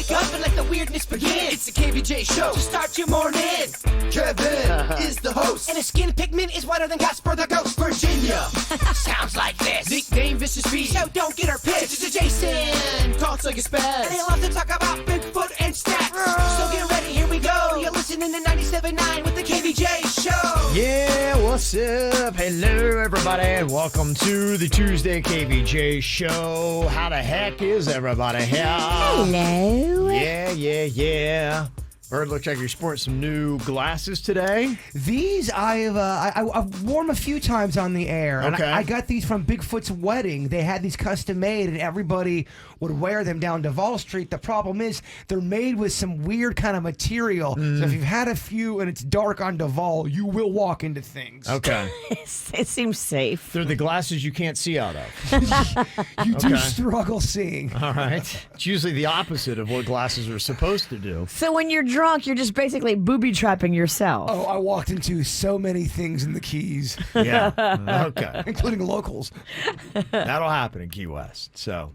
wake up and let the weirdness begin. It's the KVJ Show to start your morning. Kevin is the host, and his skin pigment is whiter than Casper the Ghost. Virginia sounds like this. Nickname Vicious Beast, so don't get her pissed. It's Jason talks like a spaz, and he loves to talk about Bigfoot and stats. So get ready, here we go. You're listening to 97.9 with the KVJ Show. Yeah, what's up? Hello, everybody, and welcome to the Tuesday KVJ Show. How the heck is everybody here? Hello. Yeah. Bird, looks like you're sporting some new glasses today. These I've worn a few times on the air. Okay. And I got these from Bigfoot's wedding. They had these custom made, and everybody would wear them down Duval Street. The problem is they're made with some weird kind of material. So if you've had a few and it's dark on Duval, you will walk into things. Okay. It seems safe. They're the glasses you can't see out of. You do struggle seeing. All right. It's usually the opposite of what glasses are supposed to do. So when you're drunk, you're just basically booby trapping yourself. Oh, I walked into so many things in the Keys, Yeah. Okay. including locals. That'll happen in Key West. So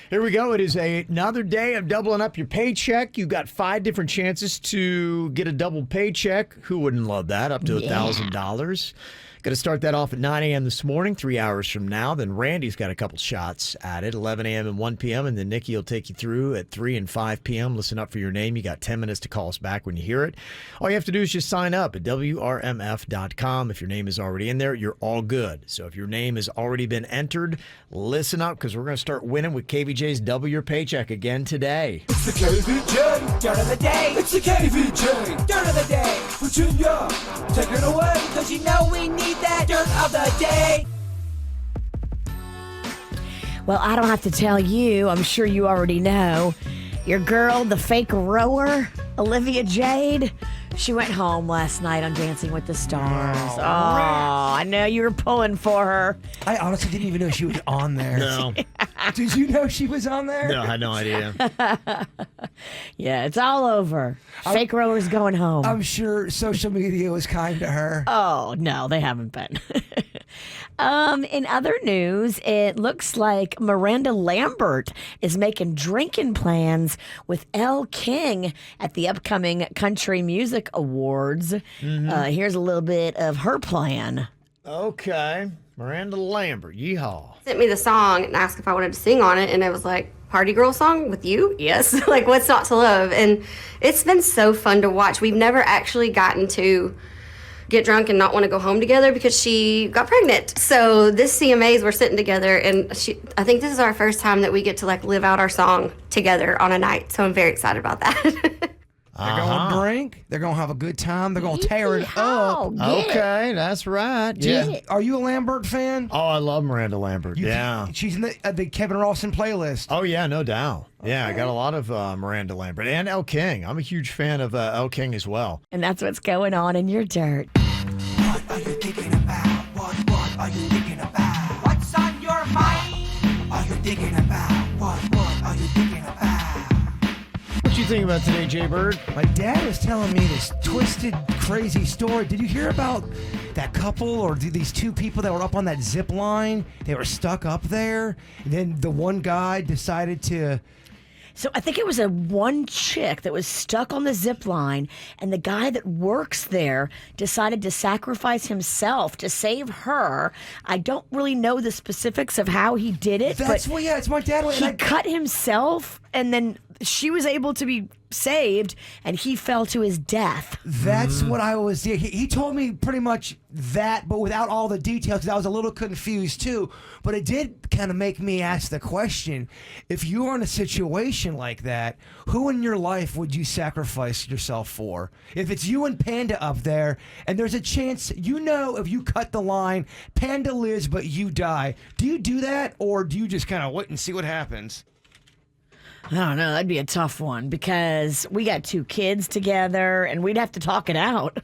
here we go. It is another day of doubling up your paycheck. You've got 5 different chances to get a double paycheck. Who wouldn't love that? Up to $1,000. Going to start that off at 9 a.m. this morning, 3 hours from now. Then Randy's got a couple shots at it, 11 a.m. and 1 p.m. And then Nikki will take you through at 3 and 5 p.m. Listen up for your name. You got 10 minutes to call us back when you hear it. All you have to do is just sign up at WRMF.com. If your name is already in there, you're all good. So if your name has already been entered, listen up because we're going to start winning with KVJ's Double Your Paycheck again today. It's the KVJ Dirt of the Day. It's the KVJ Dirt of the Day. Virginia, take it away, because you know we need that Dirt of the Day. Well, I don't have to tell you. I'm sure you already know. Your girl, the fake rower, Olivia Jade, she went home last night on Dancing with the Stars. Oh, I know you were pulling for her. I honestly didn't even know she was on there. No. Did you know she was on there? No, I had no idea. Yeah, it's all over. Fake rower's going home. I'm sure social media was kind to her. Oh, no, they haven't been. In other news, it looks like Miranda Lambert is making drinking plans with Elle King at the upcoming Country Music Awards. Here's a little bit of her plan. Okay. Miranda Lambert. Yeehaw. Sent me the song and asked if I wanted to sing on it, and it was like, party girl song with you? Yes. Like, what's not to love? And it's been so fun to watch. We've never actually gotten to get drunk and not want to go home together because she got pregnant. So this CMAs, we're sitting together, and I think this is our first time that we get to like live out our song together on a night. So I'm very excited about that. They're going to drink. They're going to have a good time. They're going to tear it up. Okay, that's right. Yeah. Are you a Lambert fan? Oh, I love Miranda Lambert. She's in the Kevin Rawson playlist. Oh, yeah, no doubt. Yeah, I got a lot of Miranda Lambert and Elle King. I'm a huge fan of Elle King as well. And that's what's going on in your dirt. What are you thinking about? What are you thinking about? What's on your mind? Are you thinking about? What are you thinking about? What you think about today, Jay Bird? My dad was telling me this twisted, crazy story. Did you hear about that couple or these 2 people that were up on that zip line? They were stuck up there. And then the one guy decided to... So I think it was one chick that was stuck on the zip line, and the guy that works there decided to sacrifice himself to save her. I don't really know the specifics of how he did it. It's my dad. He cut himself, and then she was able to be saved, and he fell to his death. That's what I was... He told me pretty much that, but without all the details, because I was a little confused too. But it did kind of make me ask the question, if you were in a situation like that, who in your life would you sacrifice yourself for? If it's you and Panda up there, and there's a chance, if you cut the line, Panda lives, but you die, do you do that, or do you just kind of wait and see what happens? I don't know. That'd be a tough one because we got 2 kids together and we'd have to talk it out.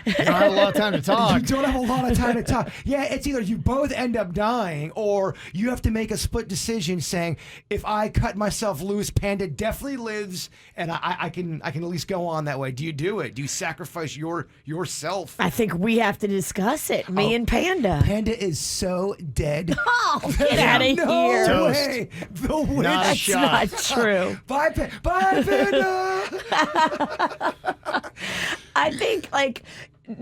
You don't have a lot of time to talk. You don't have a lot of time to talk. Yeah, it's either you both end up dying or you have to make a split decision saying, if I cut myself loose, Panda definitely lives and I can at least go on that way. Do you do it? Do you sacrifice yourself? I think we have to discuss it, me and Panda. Panda is so dead. Oh, get out of here. No way. The witch. Not a That's shot. not true. true. Bye, bye, Panda. I think, like,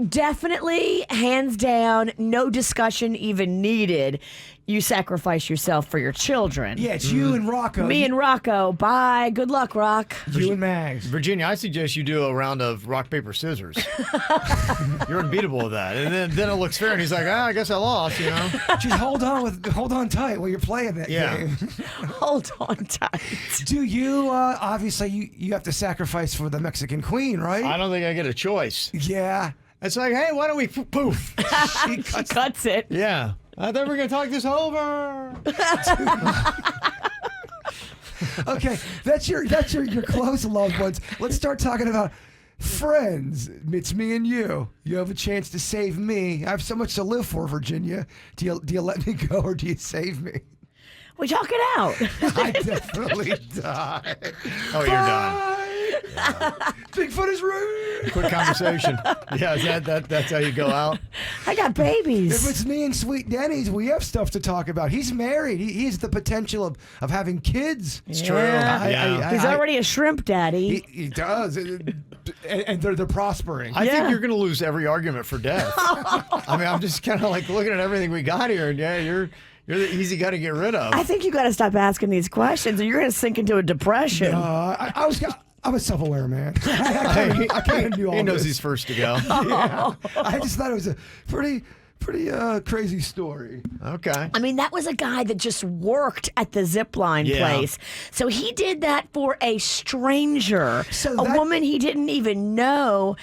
definitely, hands down, no discussion even needed. You sacrifice yourself for your children. Yeah, it's you and Rocco. Me and Rocco. Bye. Good luck, Rock. You and Mags. Virginia, I suggest you do a round of rock, paper, scissors. You're unbeatable at that. And then it looks fair, and he's like, I guess I lost, you know? Just hold on tight while you're playing that game. Hold on tight. Do you, obviously, you have to sacrifice for the Mexican queen, right? I don't think I get a choice. Yeah. It's like, hey, why don't we poof? She cuts it. Yeah. I thought we were going to talk this over. Okay, that's your close loved ones. Let's start talking about friends. It's me and you. You have a chance to save me. I have so much to live for, Virginia. Do you let me go or do you save me? We talk it out. I definitely die. Oh, you're done. Bigfoot is rude. Quick conversation. Yeah, that's how you go out. I got babies. If it's me and Sweet Denny's, we have stuff to talk about. He's married. He has the potential of having kids. It's true. Yeah. He's already a shrimp daddy. He does. And they're prospering. I think you're going to lose every argument for death. I mean, I'm just kind of like looking at everything we got here, and you're the easy guy to get rid of. I think you got to stop asking these questions, or you're going to sink into a depression. I'm a self-aware man. I can't do all this. He knows he's first to go. Yeah. I just thought it was a pretty crazy story. Okay. I mean, that was a guy that just worked at the zipline place. So he did that for a stranger, a woman he didn't even know,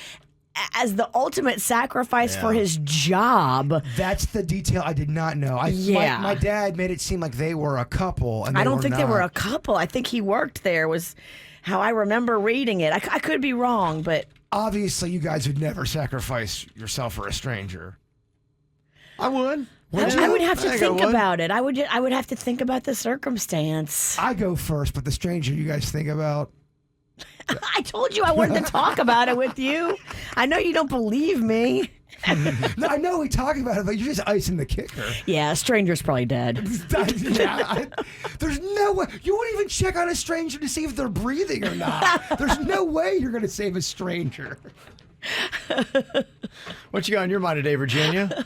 as the ultimate sacrifice for his job. That's the detail I did not know. My dad made it seem like they were a couple. And I don't think they were a couple. I think he worked there, was how I remember reading it. I could be wrong, but... Obviously, you guys would never sacrifice yourself for a stranger. I would. I would have to think about it. I would have to think about the circumstance. I go first, but the stranger you guys think about. I told you I wanted to talk about it with you. I know you don't believe me. No, I know we talk about it, but you're just icing the kicker. Yeah, a stranger's probably dead. There's no way. You wouldn't even check on a stranger to see if they're breathing or not. There's no way you're going to save a stranger. What you got on your mind today, Virginia?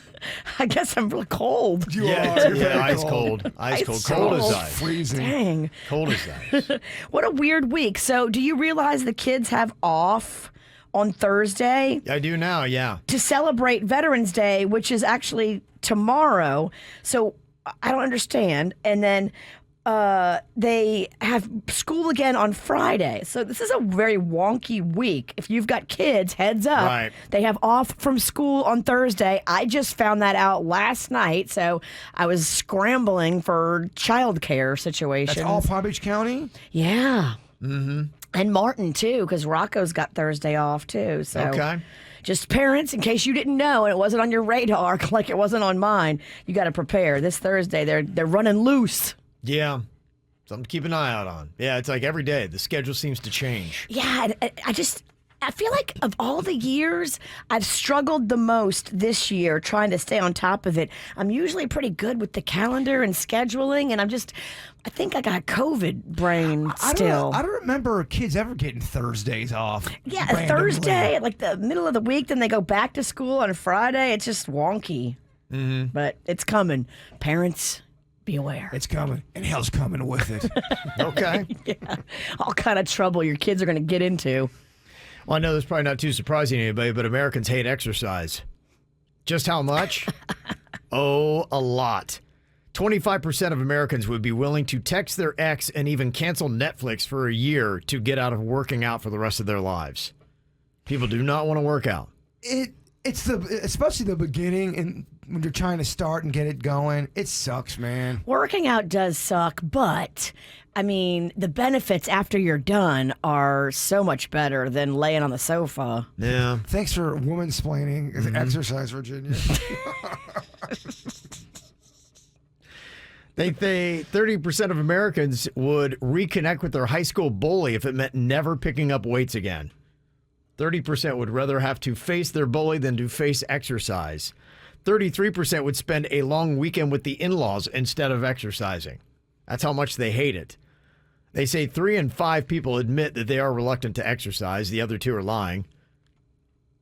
I guess I'm really cold. You are. Yeah, ice cold. Ice cold. Cold as ice. Freezing. Dang. Cold as ice. What a weird week. So, do you realize the kids have off on Thursday? I do now, yeah. To celebrate Veterans Day, which is actually tomorrow. So, I don't understand. And then they have school again on Friday. So this is a very wonky week. If you've got kids, heads up. Right. They have off from school on Thursday. I just found that out last night, so I was scrambling for childcare situations. That's all Palm Beach County? Yeah. Mm-hmm. And Martin, too, because Rocco's got Thursday off, too. So. Okay. Just parents, in case you didn't know and it wasn't on your radar like it wasn't on mine, you got to prepare. This Thursday, they're running loose. Yeah. Something to keep an eye out on. Yeah, it's like every day. The schedule seems to change. Yeah, I feel like of all the years, I've struggled the most this year trying to stay on top of it. I'm usually pretty good with the calendar and scheduling, and I think I got COVID brain still. I don't remember kids ever getting Thursdays off. Yeah, randomly. Thursday, like the middle of the week, then they go back to school on a Friday. It's just wonky. Mm-hmm. But it's coming. Parents, be aware. It's coming, and hell's coming with it. Okay. Yeah, all kind of trouble your kids are going to get into. Well, I know that's probably not too surprising to anybody, but Americans hate exercise. Just how much? Oh, a lot. 25% of Americans would be willing to text their ex and even cancel Netflix for a year to get out of working out for the rest of their lives. People do not want to work out. It's especially the beginning, and when you're trying to start and get it going, it sucks, man. Working out does suck, but I mean, the benefits after you're done are so much better than laying on the sofa. Yeah. Thanks for woman-splaining exercise, Virginia. They think 30% of Americans would reconnect with their high school bully if it meant never picking up weights again. 30% would rather have to face their bully than to face exercise. 33% would spend a long weekend with the in-laws instead of exercising. That's how much they hate it. They say 3 in 5 people admit that they are reluctant to exercise. The other 2 are lying.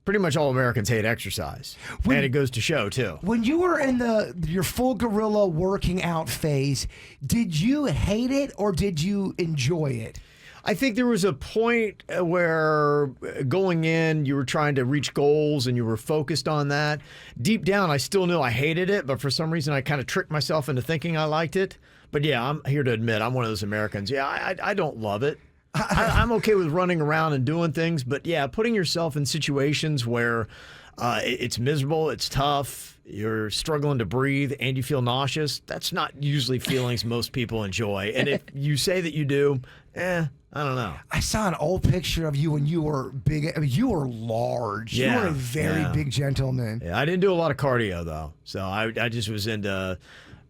Pretty much all Americans hate exercise. And it goes to show, too. When you were in your full gorilla working out phase, did you hate it or did you enjoy it? I think there was a point where going in, you were trying to reach goals and you were focused on that. Deep down, I still knew I hated it, but for some reason, I kind of tricked myself into thinking I liked it. But yeah, I'm here to admit I'm one of those Americans. Yeah, I don't love it. I'm okay with running around and doing things, but yeah, putting yourself in situations where it's miserable, it's tough, you're struggling to breathe, and you feel nauseous, that's not usually feelings most people enjoy. And if you say that you do, I don't know. I saw an old picture of you when you were big. I mean, you were large. Yeah, you were a very big gentleman. Yeah, I didn't do a lot of cardio, though, so I just was into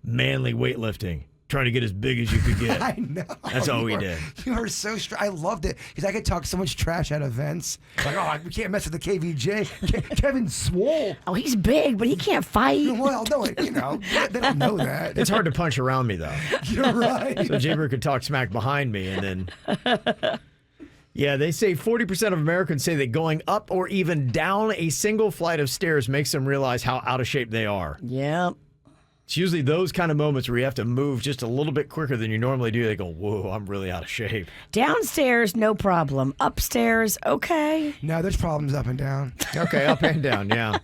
manly weightlifting. Trying to get as big as you could get. I know. That's all we did. You were so I loved it because I could talk so much trash at events. Like, oh, we can't mess with the KVJ. Kevin's swole. Oh, he's big, but he can't fight. Well, no, they don't know that. It's hard to punch around me, though. You're right. So Jaber could talk smack behind me, and then... Yeah, they say 40% of Americans say that going up or even down a single flight of stairs makes them realize how out of shape they are. Yep. It's usually those kind of moments where you have to move just a little bit quicker than you normally do. They go, whoa, I'm really out of shape. Downstairs, no problem. Upstairs, okay. No, there's problems up and down. Okay, up and down, yeah.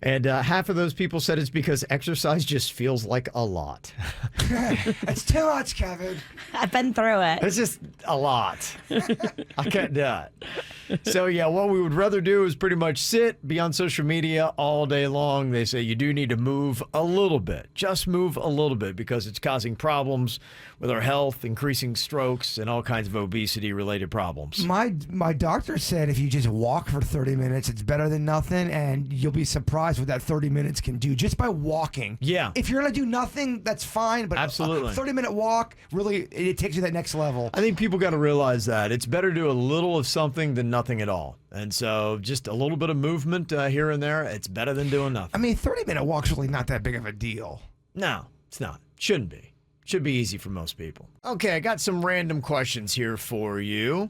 And half of those people said it's because exercise just feels like a lot. It's too much, Kevin. I've been through it. It's just a lot. I can't do it. So, yeah, what we would rather do is pretty much sit, be on social media all day long. They say you do need to move a little bit. Just move a little bit because it's causing problems with our health, increasing strokes, and all kinds of obesity-related problems. My doctor said if you just walk for 30 minutes, it's better than nothing, and you'll be surprised what that 30 minutes can do just by walking. Yeah. If you're going to do nothing, that's fine, but absolutely. A 30-minute walk, really, it takes you to that next level. I think people got to realize that. It's better to do a little of something than nothing at all. And so just a little bit of movement here and there, it's better than doing nothing. I mean, 30-minute walk's really not that big of a deal. No, it's not. Shouldn't be. Should be easy for most people. Okay, I got some random questions here for you.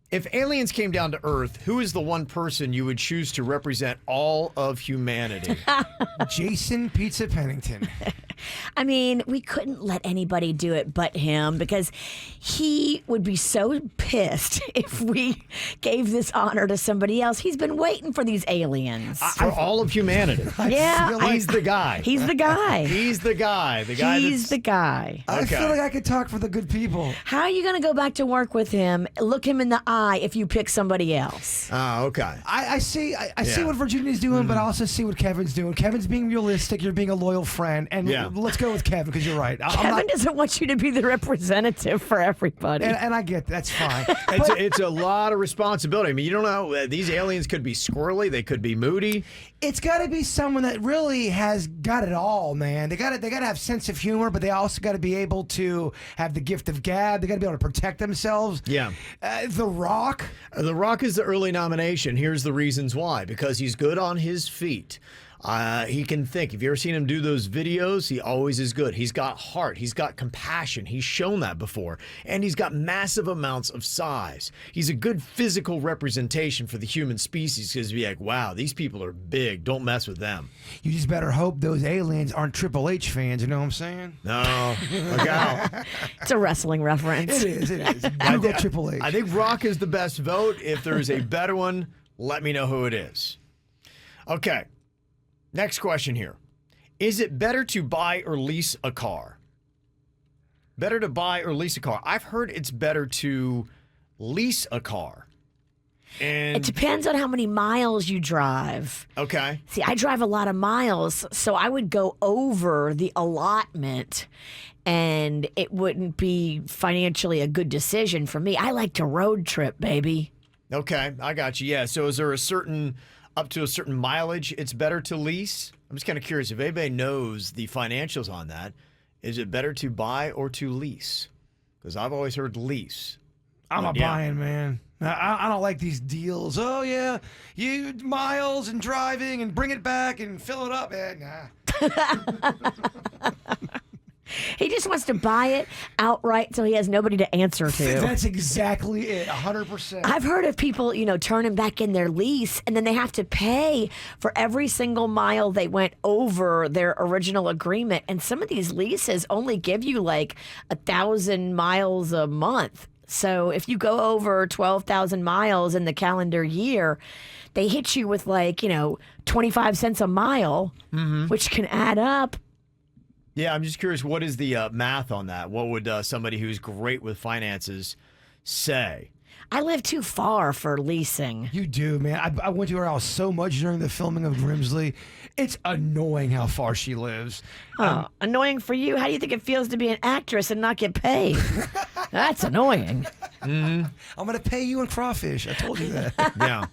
If aliens came down to Earth, who is the one person you would choose to represent all of humanity? Jason Pizza Pennington. I mean, we couldn't let anybody do it but him because he would be so pissed if we gave this honor to somebody else. He's been waiting for these aliens. For all of humanity. Yeah. He's the guy. He's the guy. He's the guy. The guy He's the guy. I feel like I could talk for the good people. How are you going to go back to work with him, look him in the eye if you pick somebody else? Oh, okay. I see what Virginia's doing, but I also see what Kevin's doing. Kevin's being realistic. You're being a loyal friend. And let's go with Kevin because you're right. Kevin doesn't want you to be the representative for everybody. And I get that's fine. It's a lot of responsibility. I mean, you don't know. These aliens could be squirrely. They could be moody. It's got to be someone that really has got it all, man. They got to have sense of humor, but they also got to be able to have the gift of gab. They got to be able to protect themselves. Yeah. The Rock. The Rock is the early nomination. Here's the reasons why. Because he's good on his feet. He can think. Have you ever seen him do those videos? He always is good. He's got heart. He's got compassion. He's shown that before. And he's got massive amounts of size. He's a good physical representation for the human species because you'd be like, wow, these people are big. Don't mess with them. You just better hope those aliens aren't Triple H fans. You know what I'm saying? No. Look out. It's a wrestling reference. It is. Google Triple H. I think Rock is the best vote. If there's a better one, let me know who it is. Okay. Next question here. Is it better to buy or lease a car? Better to buy or lease a car. I've heard it's better to lease a car. And it depends on how many miles you drive. Okay. See, I drive a lot of miles, so I would go over the allotment, and it wouldn't be financially a good decision for me. I like to road trip, baby. Okay, I got you. Yeah, so is there up to a certain mileage it's better to lease? I'm just kind of curious if anybody knows the financials on that. Is it better to buy or to lease? Because I've always heard lease. I'm a buying man. I don't like these deals. Oh, yeah, you miles and driving and bring it back and fill it up. Nah. He just wants to buy it outright so he has nobody to answer to. That's exactly it, 100%. I've heard of people, turning back in their lease and then they have to pay for every single mile they went over their original agreement. And some of these leases only give you like 1,000 miles a month. So if you go over 12,000 miles in the calendar year, they hit you with 25 cents a mile, which can add up. Yeah, I'm just curious, what is the math on that? What would somebody who's great with finances say? I live too far for leasing. You do, man. I went to her house so much during the filming of Grimsley. It's annoying how far she lives. Annoying for you. How do you think it feels to be an actress and not get paid? That's annoying. I'm going to pay you in crawfish. I told you that. Yeah.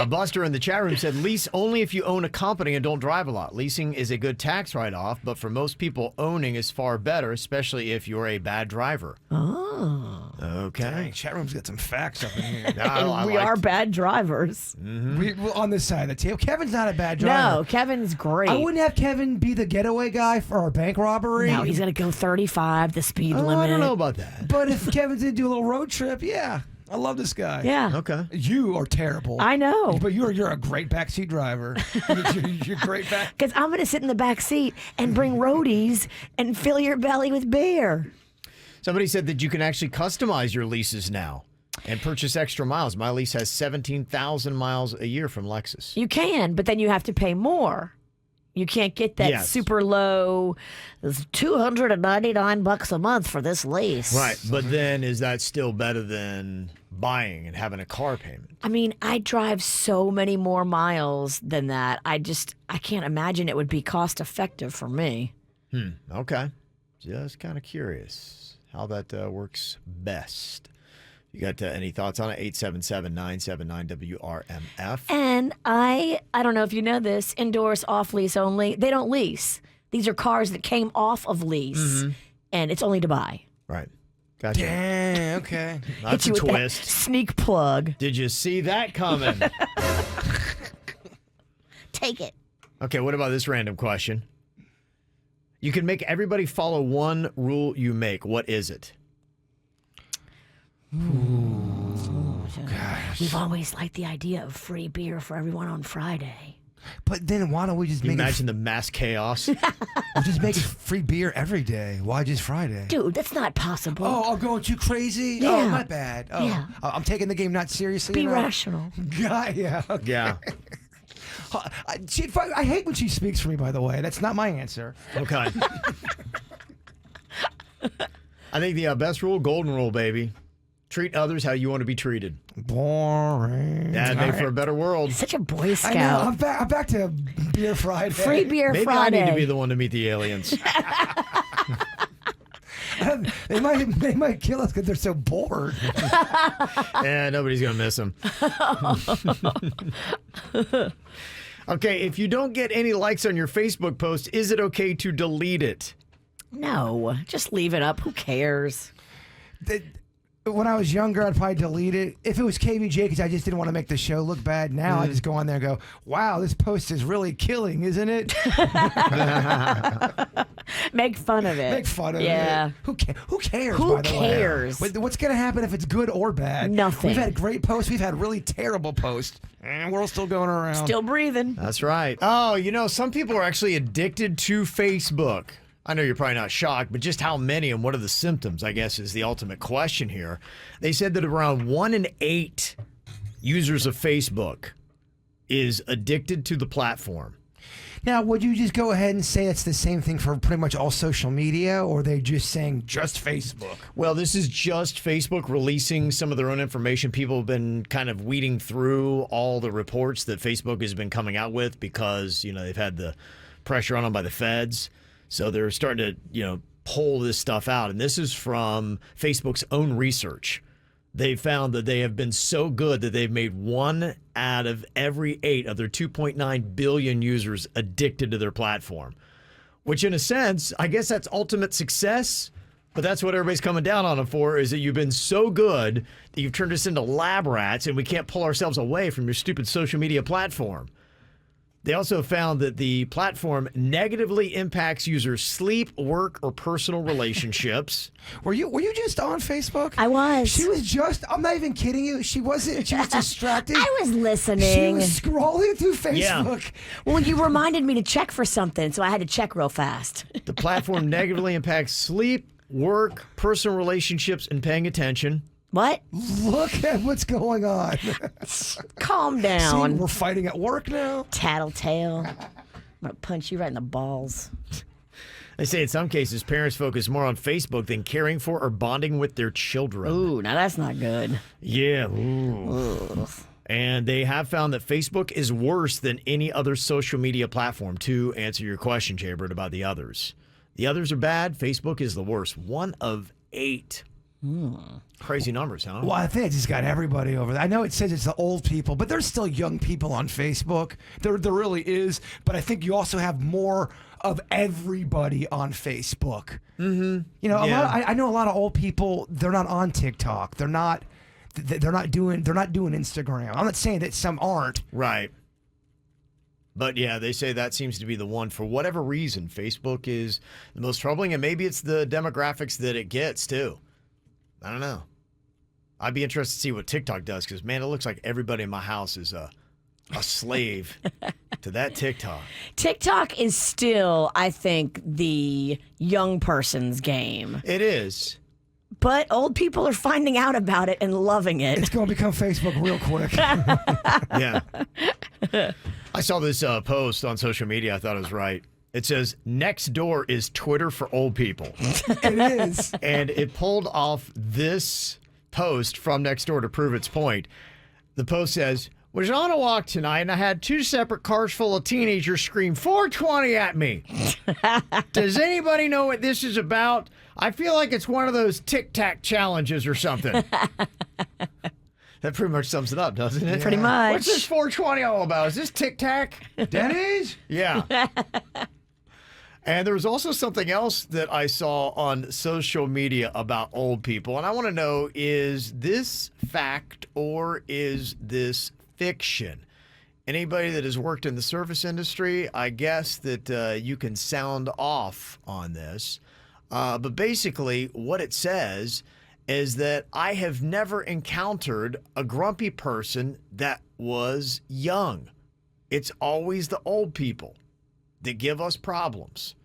Buster in the chat room said, lease only if you own a company and don't drive a lot. Leasing is a good tax write-off, but for most people, owning is far better, especially if you're a bad driver. Oh. Okay. Dang, chat room's got some facts up in here. I we are bad drivers. We're on this side of the table. Kevin's not a bad driver. No, Kevin's great. I wouldn't have Kevin be the getaway guy for our bank robbery. No, he's going to go 35, the speed limit. I don't know about that. But if Kevin's going to do a little road trip, yeah. I love this guy. Yeah. Okay. You are terrible. I know. But you're a great backseat driver. you're great back. Because I'm going to sit in the back seat and bring roadies and fill your belly with beer. Somebody said that you can actually customize your leases now and purchase extra miles. My lease has 17,000 miles a year from Lexus. You can, but then you have to pay more. You can't get that super low, it's $299 a month for this lease. Right. But then is that still better than buying and having a car payment? I mean, I drive so many more miles than that. I can't imagine it would be cost effective for me. Okay. Just kind of curious how that works best. You got any thoughts on it? 877-979-WRMF. And I don't know if you know this, endorse off lease only. They don't lease. These are cars that came off of lease, and it's only to buy. Right. Gotcha. Dang, okay. That's Hit a you with that twist. sneak plug. Did you see that coming? Take it. Okay, what about this random question? You can make everybody follow one rule you make. What is it? Gosh. We've always liked the idea of free beer for everyone on Friday. But then why don't we just Can you make imagine the mass chaos? we'll just make it free beer every day? Why just Friday? Dude, that's not possible. Oh, I'm going too crazy? Yeah. Oh, my bad. Oh, Yeah. I'm taking the game not seriously Be enough. rational. Yeah. Okay. Yeah. I hate when she speaks for me, by the way. That's not my answer. Okay. I think the best rule, golden rule, baby. Treat others how you want to be treated. Boring. That'd make for a better world. Such a Boy Scout. I know. I'm back to Beer Friday. Free beer Maybe Friday. I need to be the one to meet the aliens. They might kill us because they're so bored. Yeah, nobody's going to miss them. Okay, if you don't get any likes on your Facebook post, is it okay to delete it? No, just leave it up. Who cares? When I was younger, I'd probably delete it. If it was KVJ, because I just didn't want to make the show look bad. Now I just go on there and go, wow, this post is really killing, isn't it? Make fun of it. Make fun of Yeah. it. Who cares, Who by the cares? way? What's going to happen if it's good or bad? Nothing. We've had great posts. We've had really terrible posts. And we're still going around. Still breathing. That's right. Oh, some people are actually addicted to Facebook. I know you're probably not shocked, but just how many and what are the symptoms, I guess, is the ultimate question here. They said that around 1 in 8 users of Facebook is addicted to the platform. Now, would you just go ahead and say it's the same thing for pretty much all social media, or are they just saying just Facebook? Well, this is just Facebook releasing some of their own information. People have been kind of weeding through all the reports that Facebook has been coming out with because, they've had the pressure on them by the feds. So they're starting to, pull this stuff out. And this is from Facebook's own research. They found that they have been so good that they've made 1 out of every 8 of their 2.9 billion users addicted to their platform. Which, in a sense, I guess that's ultimate success. But that's what everybody's coming down on them for, is that you've been so good that you've turned us into lab rats and we can't pull ourselves away from your stupid social media platform. They also found that the platform negatively impacts users' sleep, work, or personal relationships. Were you just on Facebook? I was. She was just. I'm not even kidding you. She wasn't. She was distracted. I was listening. She was scrolling through Facebook. Yeah. Well, you reminded me to check for something, so I had to check real fast. The platform negatively impacts sleep, work, personal relationships, and paying attention. What? Look at what's going on. Calm See, down. we're fighting at work now. Tattletale. I'm going to punch you right in the balls. They say in some cases, parents focus more on Facebook than caring for or bonding with their children. Ooh, now that's not good. Yeah. Ooh. And they have found that Facebook is worse than any other social media platform. To answer your question, Jaybird, about the others. The others are bad. Facebook is the worst. 1 of 8. Crazy numbers, huh? Well, I think it just got everybody over there. I know it says it's the old people, but there's still young people on Facebook. There really is. But I think you also have more of everybody on Facebook. Mm-hmm. You know, I know a lot of old people. They're not on TikTok. They're not doing Instagram. I'm not saying that some aren't. Right. But yeah, they say that seems to be the one. For whatever reason, Facebook is the most troubling, and maybe it's the demographics that it gets too. I don't know. I'd be interested to see what TikTok does, because man, it looks like everybody in my house is a slave to that TikTok. TikTok is still, I think, the young person's game. It is. But old people are finding out about it and loving it. It's going to become Facebook real quick. Yeah. I saw this post on social media. I thought it was right. It says, next door is Twitter for old people. It is. And it pulled off this post from next door to prove its point. The post says, was on a walk tonight and I had 2 separate cars full of teenagers scream 420 at me. Does anybody know what this is about? I feel like it's one of those tic-tac challenges or something. That pretty much sums it up, doesn't it? Pretty much. What's this 420 all about? Is this tic-tac? Denny's? Yeah. And there was also something else that I saw on social media about old people. And I want to know, is this fact or is this fiction? Anybody that has worked in the service industry, I guess that you can sound off on this. But basically, what it says is that I have never encountered a grumpy person that was young. It's always the old people that give us problems.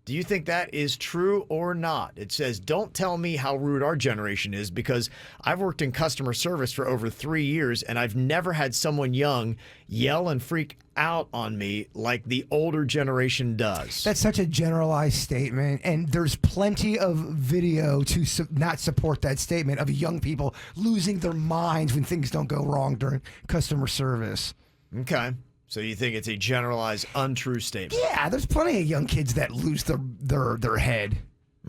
Do you think that is true or not? It says, don't tell me how rude our generation is, because I've worked in customer service for over 3 years and I've never had someone young yell and freak out on me like the older generation does. That's such a generalized statement, and there's plenty of video to not support that statement of young people losing their minds when things don't go wrong during customer service. Okay. So you think it's a generalized, untrue statement? Yeah, there's plenty of young kids that lose their head.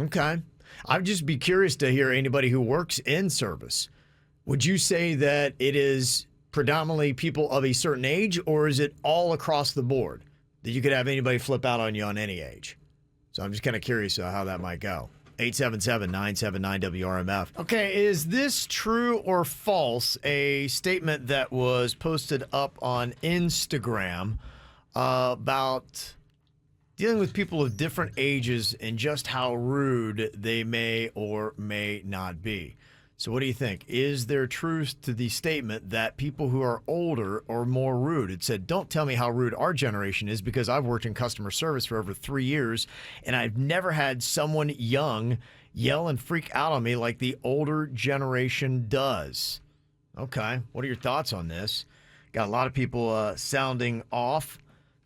Okay. I'd just be curious to hear anybody who works in service. Would you say that it is predominantly people of a certain age, or is it all across the board that you could have anybody flip out on you on any age? So I'm just kind of curious how that might go. 877-979-WRMF. Okay, is this true or false? A statement that was posted up on Instagram about dealing with people of different ages and just how rude they may or may not be. So what do you think? Is there truth to the statement that people who are older are more rude? It said, don't tell me how rude our generation is, because I've worked in customer service for over 3 years and I've never had someone young yell and freak out on me like the older generation does. Okay, what are your thoughts on this? Got a lot of people sounding off.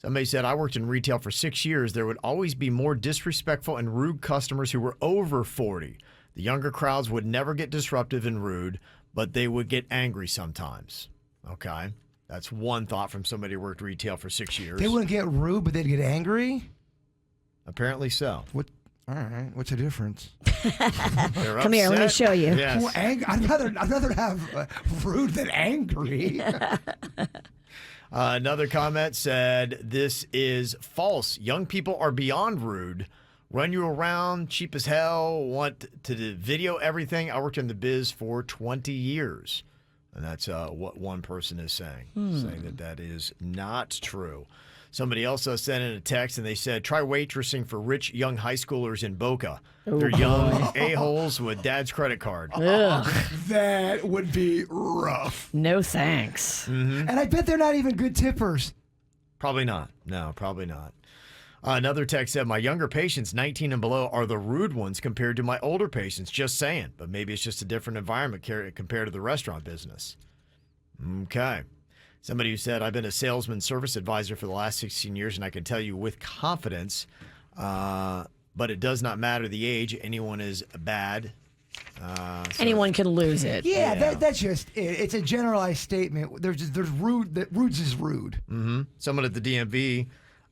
Somebody said, I worked in retail for 6 years. There would always be more disrespectful and rude customers who were over 40. The younger crowds would never get disruptive and rude, but they would get angry sometimes. Okay. That's one thought from somebody who worked retail for 6 years. They wouldn't get rude, but they'd get angry? Apparently so. What? All right. What's the difference? Come here, let me show you. Yes. Well, I'd rather have rude than angry. Another comment said, this is false. Young people are beyond rude. Run you around, cheap as hell, want to video everything. I worked in the biz for 20 years. And that's what one person is saying, saying that is not true. Somebody else sent in a text and they said, try waitressing for rich young high schoolers in Boca. They're young a-holes with dad's credit card. That would be rough. No thanks. And I bet they're not even good tippers. Probably not. No, probably not. Another text said, my younger patients, 19 and below, are the rude ones compared to my older patients. Just saying. But maybe it's just a different environment compared to the restaurant business. Okay. Somebody who said, I've been a salesman service advisor for the last 16 years, and I can tell you with confidence, but it does not matter the age. Anyone is bad. Anyone can lose it. Yeah. That's just it. It's a generalized statement. There's rude. That rudes is rude. Mm-hmm. Someone at the DMV,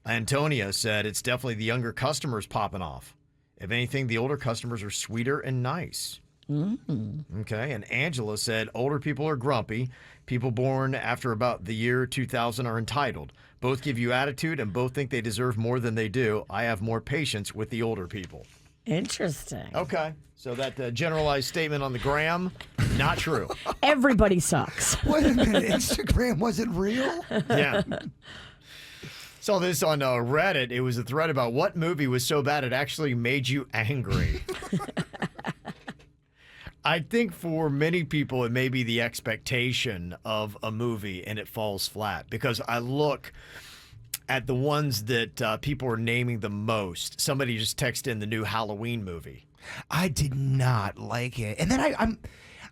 Antonia, said it's definitely the younger customers popping off. If anything, the older customers are sweeter and nice. Okay. And Angela said older people are grumpy. People born after about the year 2000 are entitled. Both give you attitude and both think they deserve more than they do. I have more patience with the older people. Interesting. Okay. So that generalized statement on the gram, not true. Everybody sucks. Wait a minute. Instagram wasn't real? Yeah. Saw this on Reddit. It was a thread about what movie was so bad it actually made you angry. I think for many people, it may be the expectation of a movie and it falls flat because I look at the ones that people are naming the most. Somebody just texted in the new Halloween movie. I did not like it. And then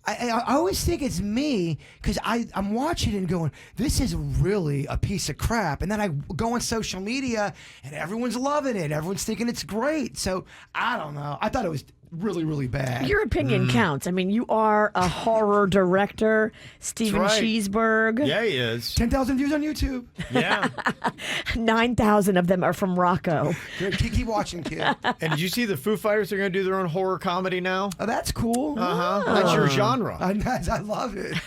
I always think it's me because I'm watching it and going, this is really a piece of crap. And then I go on social media and everyone's loving it. Everyone's thinking it's great. So I don't know. I thought it was really, really bad. Your opinion counts. I mean, you are a horror director, Steven right. Cheeseberg. Yeah, he is. 10,000 views on YouTube. Yeah. 9,000 of them are from Rocco. Good. Keep watching, kid. And did you see the Foo Fighters are going to do their own horror comedy now? Oh, that's cool. Uh-huh. That's your genre. I love it.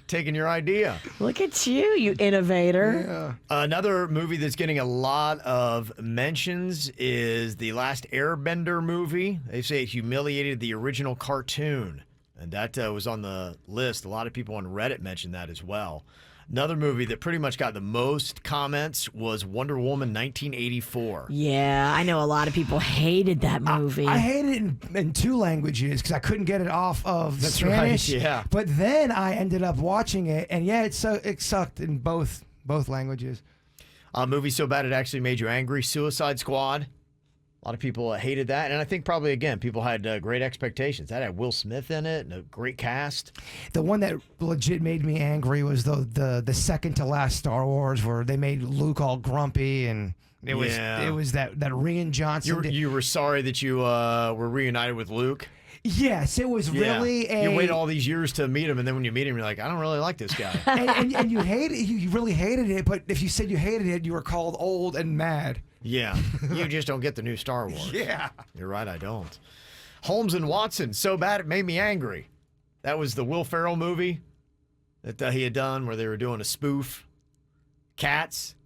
Taking your idea. Look at you innovator. Yeah. Another movie that's getting a lot of mentions is the Last Airbender movie. They say it humiliated the original cartoon, and that was on the list. A lot of people on Reddit mentioned that as well. Another movie that pretty much got the most comments was Wonder Woman 1984. Yeah, I know a lot of people hated that movie. I hated it in two languages because I couldn't get it off of That's Spanish. right, yeah. But then I ended up watching it, and yeah, it sucked in both languages. A movie so bad it actually made you angry. Suicide Squad. A lot of people hated that, and I think probably, again, people had great expectations. That had Will Smith in it and a great cast. The one that legit made me angry was the second to last Star Wars, where they made Luke all grumpy, and it was that Rian Johnson. You were sorry that you were reunited with Luke? Yes, it was really You waited all these years to meet him, and then when you meet him, you're like, I don't really like this guy. and you hate it. You really hated it, but if you said you hated it, you were called old and mad. Yeah, you just don't get the new Star Wars. Yeah. You're right, I don't. Holmes and Watson, so bad it made me angry. That was the Will Ferrell movie that he had done where they were doing a spoof. Cats,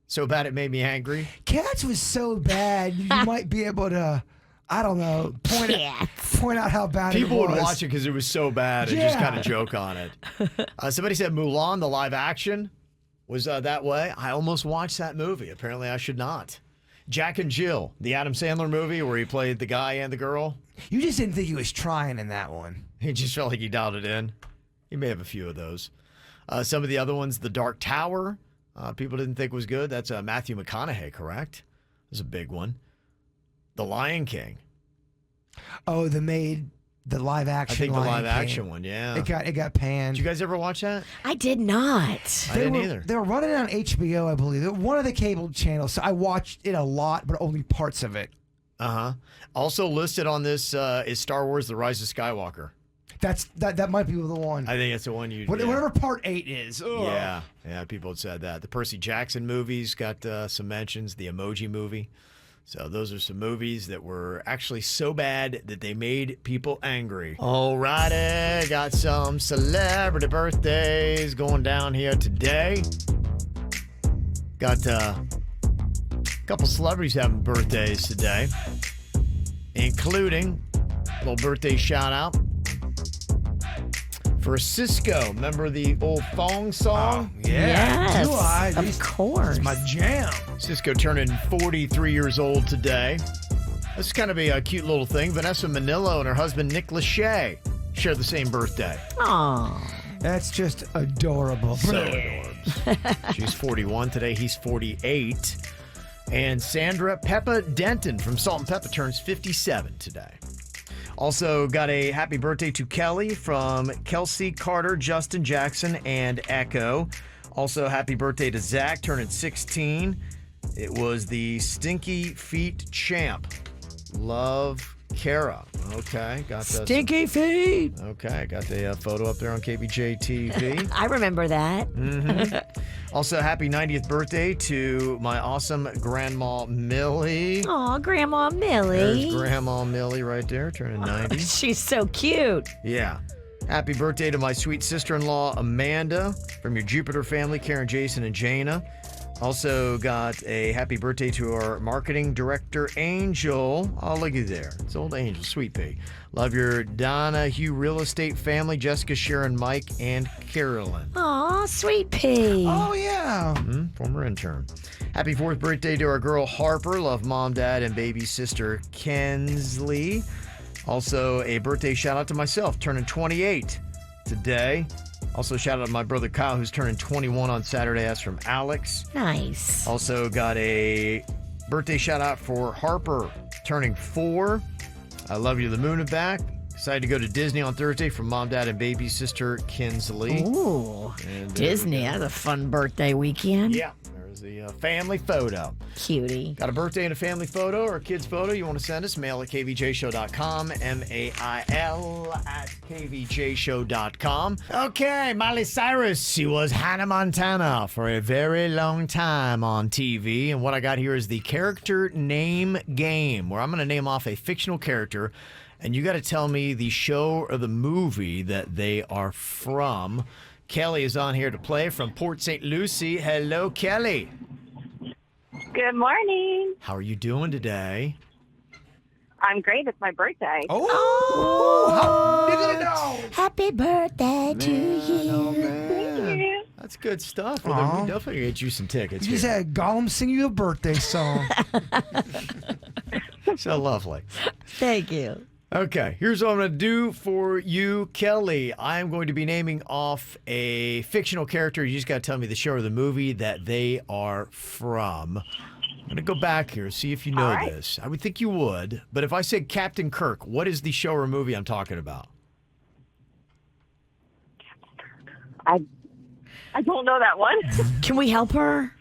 so bad it made me angry. Cats was so bad, you might be able to, I don't know, point out how bad People it was. would watch it because it was so bad and just kind of joke on it. Somebody said Mulan, the live action, was that way. I almost watched that movie. Apparently I should not. Jack and Jill, the Adam Sandler movie where he played the guy and the girl. You just didn't think he was trying in that one. He just felt like he dialed it in. He may have a few of those. Some of the other ones, The Dark Tower, people didn't think was good. That's Matthew McConaughey, correct? That's a big one. The Lion King. Oh, the live action. I think Lion the live King. action one, yeah. It got panned. Did you guys ever watch that? I did not. I didn't either. They were running it on HBO, I believe. One of the cable channels. So I watched it a lot, but only parts of it. Uh-huh. Also listed on this is Star Wars: The Rise of Skywalker. That might be the one. I think that's the one you. Whatever part 8 is. Ugh. Yeah. People had said that. The Percy Jackson movies got some mentions. The Emoji Movie. So those are some movies that were actually so bad that they made people angry. Alrighty, got some celebrity birthdays going down here today. Got a couple celebrities having birthdays today, including a little birthday shout out For Cisco, remember the old thong song? Yes, Do I? of course. It's my jam. Cisco turning 43 years old today. This is kind of a cute little thing. Vanessa Manillo and her husband Nick Lachey share the same birthday. Aw. That's just adorable. So adorbs. She's 41 today. He's 48. And Sandra Peppa Denton from Salt and Peppa turns 57 today. Also got a happy birthday to Kelly from Kelsey Carter, Justin Jackson, and Echo. Also happy birthday to Zach turning 16. It was the Stinky Feet champ. Love Kara. Okay, got the Stinky feet. Okay, got the photo up there on KVJ TV. I remember that. Also, happy 90th birthday to my awesome Grandma Millie. Aw, Grandma There's Millie. Grandma Millie right there, turning 90. She's so cute. Yeah. Happy birthday to my sweet sister-in-law, Amanda, from your Jupiter family, Karen, Jason, and Jana. Also got a happy birthday to our marketing director, Angel. Oh, look at there. It's old Angel, sweet pea. Love your Donna Hugh real estate family, Jessica, Sharon, Mike, and Carolyn. Aw, sweet pea. Oh, yeah. Former intern. Happy 4th birthday to our girl, Harper. Love mom, dad, and baby sister, Kensley. Also, a birthday shout out to myself, turning 28 today. Also, shout out to my brother Kyle, who's turning 21 on Saturday. That's from Alex. Nice. Also, got a birthday shout out for Harper, turning 4. I love you to the moon and back. Excited to go to Disney on Thursday from mom, dad, and baby sister Kinsley. Ooh, And Disney. That's a fun birthday weekend. Yeah, there's the family photo. Cutie. Got a birthday and a family photo or a kid's photo you want to send us? Mail at kvjshow.com, mail at kvjshow.com. Okay, Miley Cyrus. She was Hannah Montana for a very long time on TV. And what I got here is the character name game, where I'm going to name off a fictional character, and you got to tell me the show or the movie that they are from. Kelly is on here to play from Port St. Lucie. Hello, Kelly. Good morning. How are you doing today? I'm great. It's my birthday. Oh, how did it know? Happy birthday to you. Thank you. That's good stuff. Well, we definitely get you some tickets. You just Here. had Gollum sing you a birthday song. So lovely. Thank you. Okay, here's what I'm going to do for you, Kelly. I'm going to be naming off a fictional character. You just got to tell me the show or the movie that they are from. I'm going to go back here, see if you know All right. this. I would think you would, but if I said Captain Kirk, what is the show or movie I'm talking about? I don't know that one. Can we help her?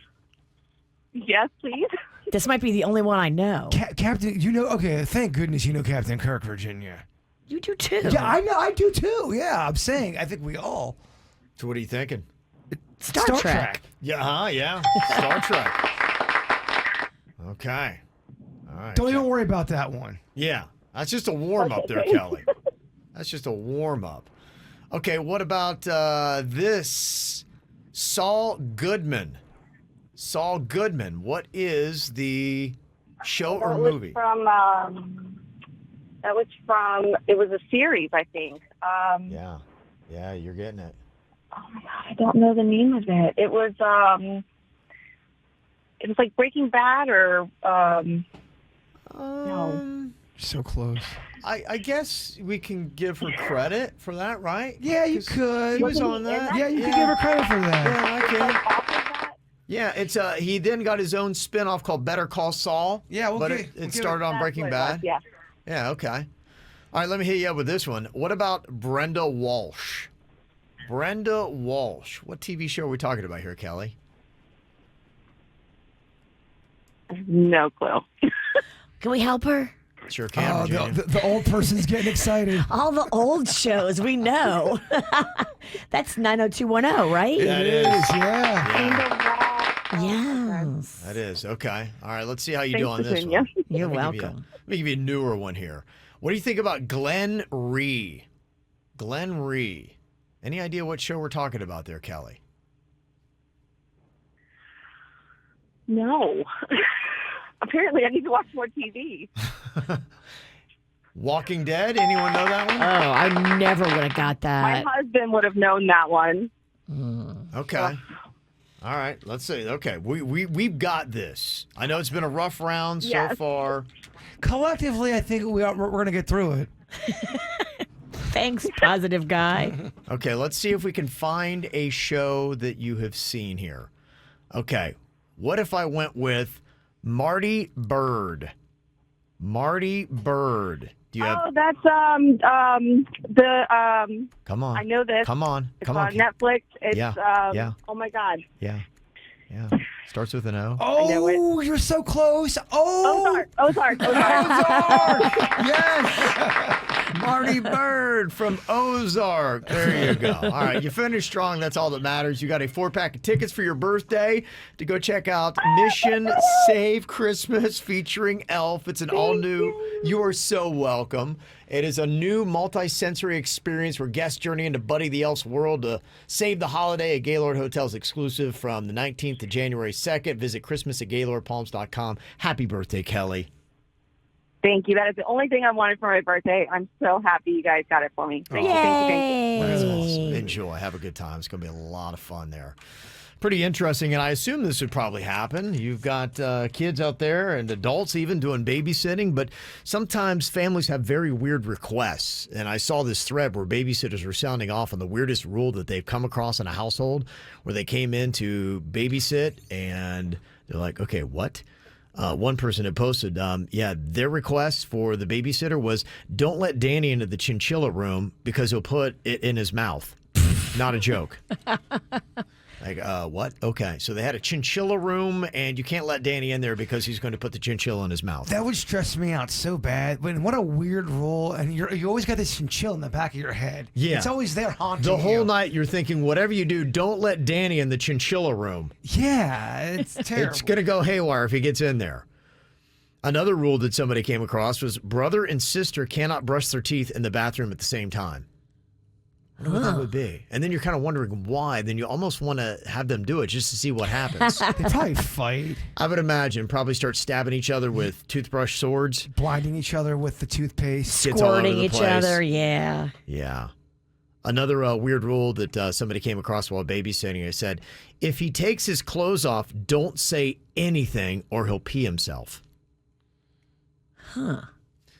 Yes, please. This might be the only one I know. Captain, you know, okay, thank goodness you know Captain Kirk, Virginia. You do too. Yeah, I know, I do too. Yeah, I'm saying, I think we all. So what are you thinking? Star Trek. Yeah, yeah. Star Trek. Okay. All right. Don't even worry about that one. Yeah, that's just a warm-up there, Kelly. That's just a warm-up. Okay, what about this? Saul Goodman. Saul Goodman. What is the show or movie? It was a series, I think. Yeah, you're getting it. Oh my God, I don't know the name of it. It was like Breaking Bad or no. So close. I guess we can give her credit for that, right? Yeah, you could. He was on that. Yeah, you can give her credit for that. Yeah, I can. Off of that? Yeah, it's he then got his own spin-off called Better Call Saul. Yeah, but okay. it started on That's Breaking what it was, Bad. Yeah. Yeah, okay. All right, let me hit you up with this one. What about Brenda Walsh? Brenda Walsh. What TV show are we talking about here, Kelly? No clue. Can we help her? Sure can, Oh, Virginia. the old person's getting excited. All the old shows we know. That's 90210, right? That is. Yeah. Yes. That is. Okay. All right, let's see how you Thanks, do on this Virginia. one. You're Let me give you welcome. let me give you a newer one here. What do you think about Glenn Rhee? Glenn Rhee. Any idea what show we're talking about there, Kelly? No. Apparently, I need to watch more TV. Walking Dead. Anyone know that one? Oh, I never would have got My that. husband would have known that one. Okay. All right. Let's see. Okay. We've got this. I know it's been a rough round so Yes. far. Collectively, I think we're going to get through it. Thanks, positive guy. Okay. Let's see if we can find a show that you have seen here. Okay. What if I went with Marty Bird? Marty Bird. Do you have? Oh, that's Come on. I know this. Come on. It's Come on on. Netflix. It's Yeah. Oh my God. Yeah. Yeah. Starts with an O. Oh, you're so close. Oh, Ozark. Yes. Marty Bird from Ozark. There you go. All right, you finished strong. That's all that matters. You got a 4-pack of tickets for your birthday to go check out Mission Save Christmas featuring Elf. It's an all-new. You are so welcome. It is a new multi-sensory experience where guests journey into Buddy the Elf's world to save the holiday at Gaylord Hotels exclusive from the 19th to January 2nd. Visit Christmas at GaylordPalms.com. Happy birthday, Kelly. Thank you. That is the only thing I wanted for my birthday. I'm so happy you guys got it for me. Thank you. That's awesome. Yay. Enjoy. Have a good time. It's going to be a lot of fun there. Pretty interesting, and I assume this would probably happen. You've got kids out there and adults even doing babysitting, but sometimes families have very weird requests. And I saw this thread where babysitters were sounding off on the weirdest rule that they've come across in a household where they came in to babysit and they're like, okay, what? One person had posted, their request for the babysitter was don't let Danny into the chinchilla room because he'll put it in his mouth. Not a joke. Like, what? Okay. So they had a chinchilla room, and you can't let Danny in there because he's going to put the chinchilla in his mouth. that would stress me out so bad. What a weird rule, and you always got this chinchilla in the back of your head. Yeah. It's always there haunting The whole you. night you're thinking, whatever you do, don't let Danny in the chinchilla room. Yeah, it's terrible. It's going to go haywire if he gets in there. Another rule that somebody came across was brother and sister cannot brush their teeth in the bathroom at the same time. I wonder what that would be. And then you're kind of wondering why. Then you almost want to have them do it just to see what happens. They probably fight, I would imagine probably start stabbing each other with toothbrush swords. blinding each other with the toothpaste. Gets all over Squirting the each place. other, yeah. Yeah. Another weird rule that somebody came across while babysitting, I said, if he takes his clothes off, don't say anything or he'll pee himself. Huh.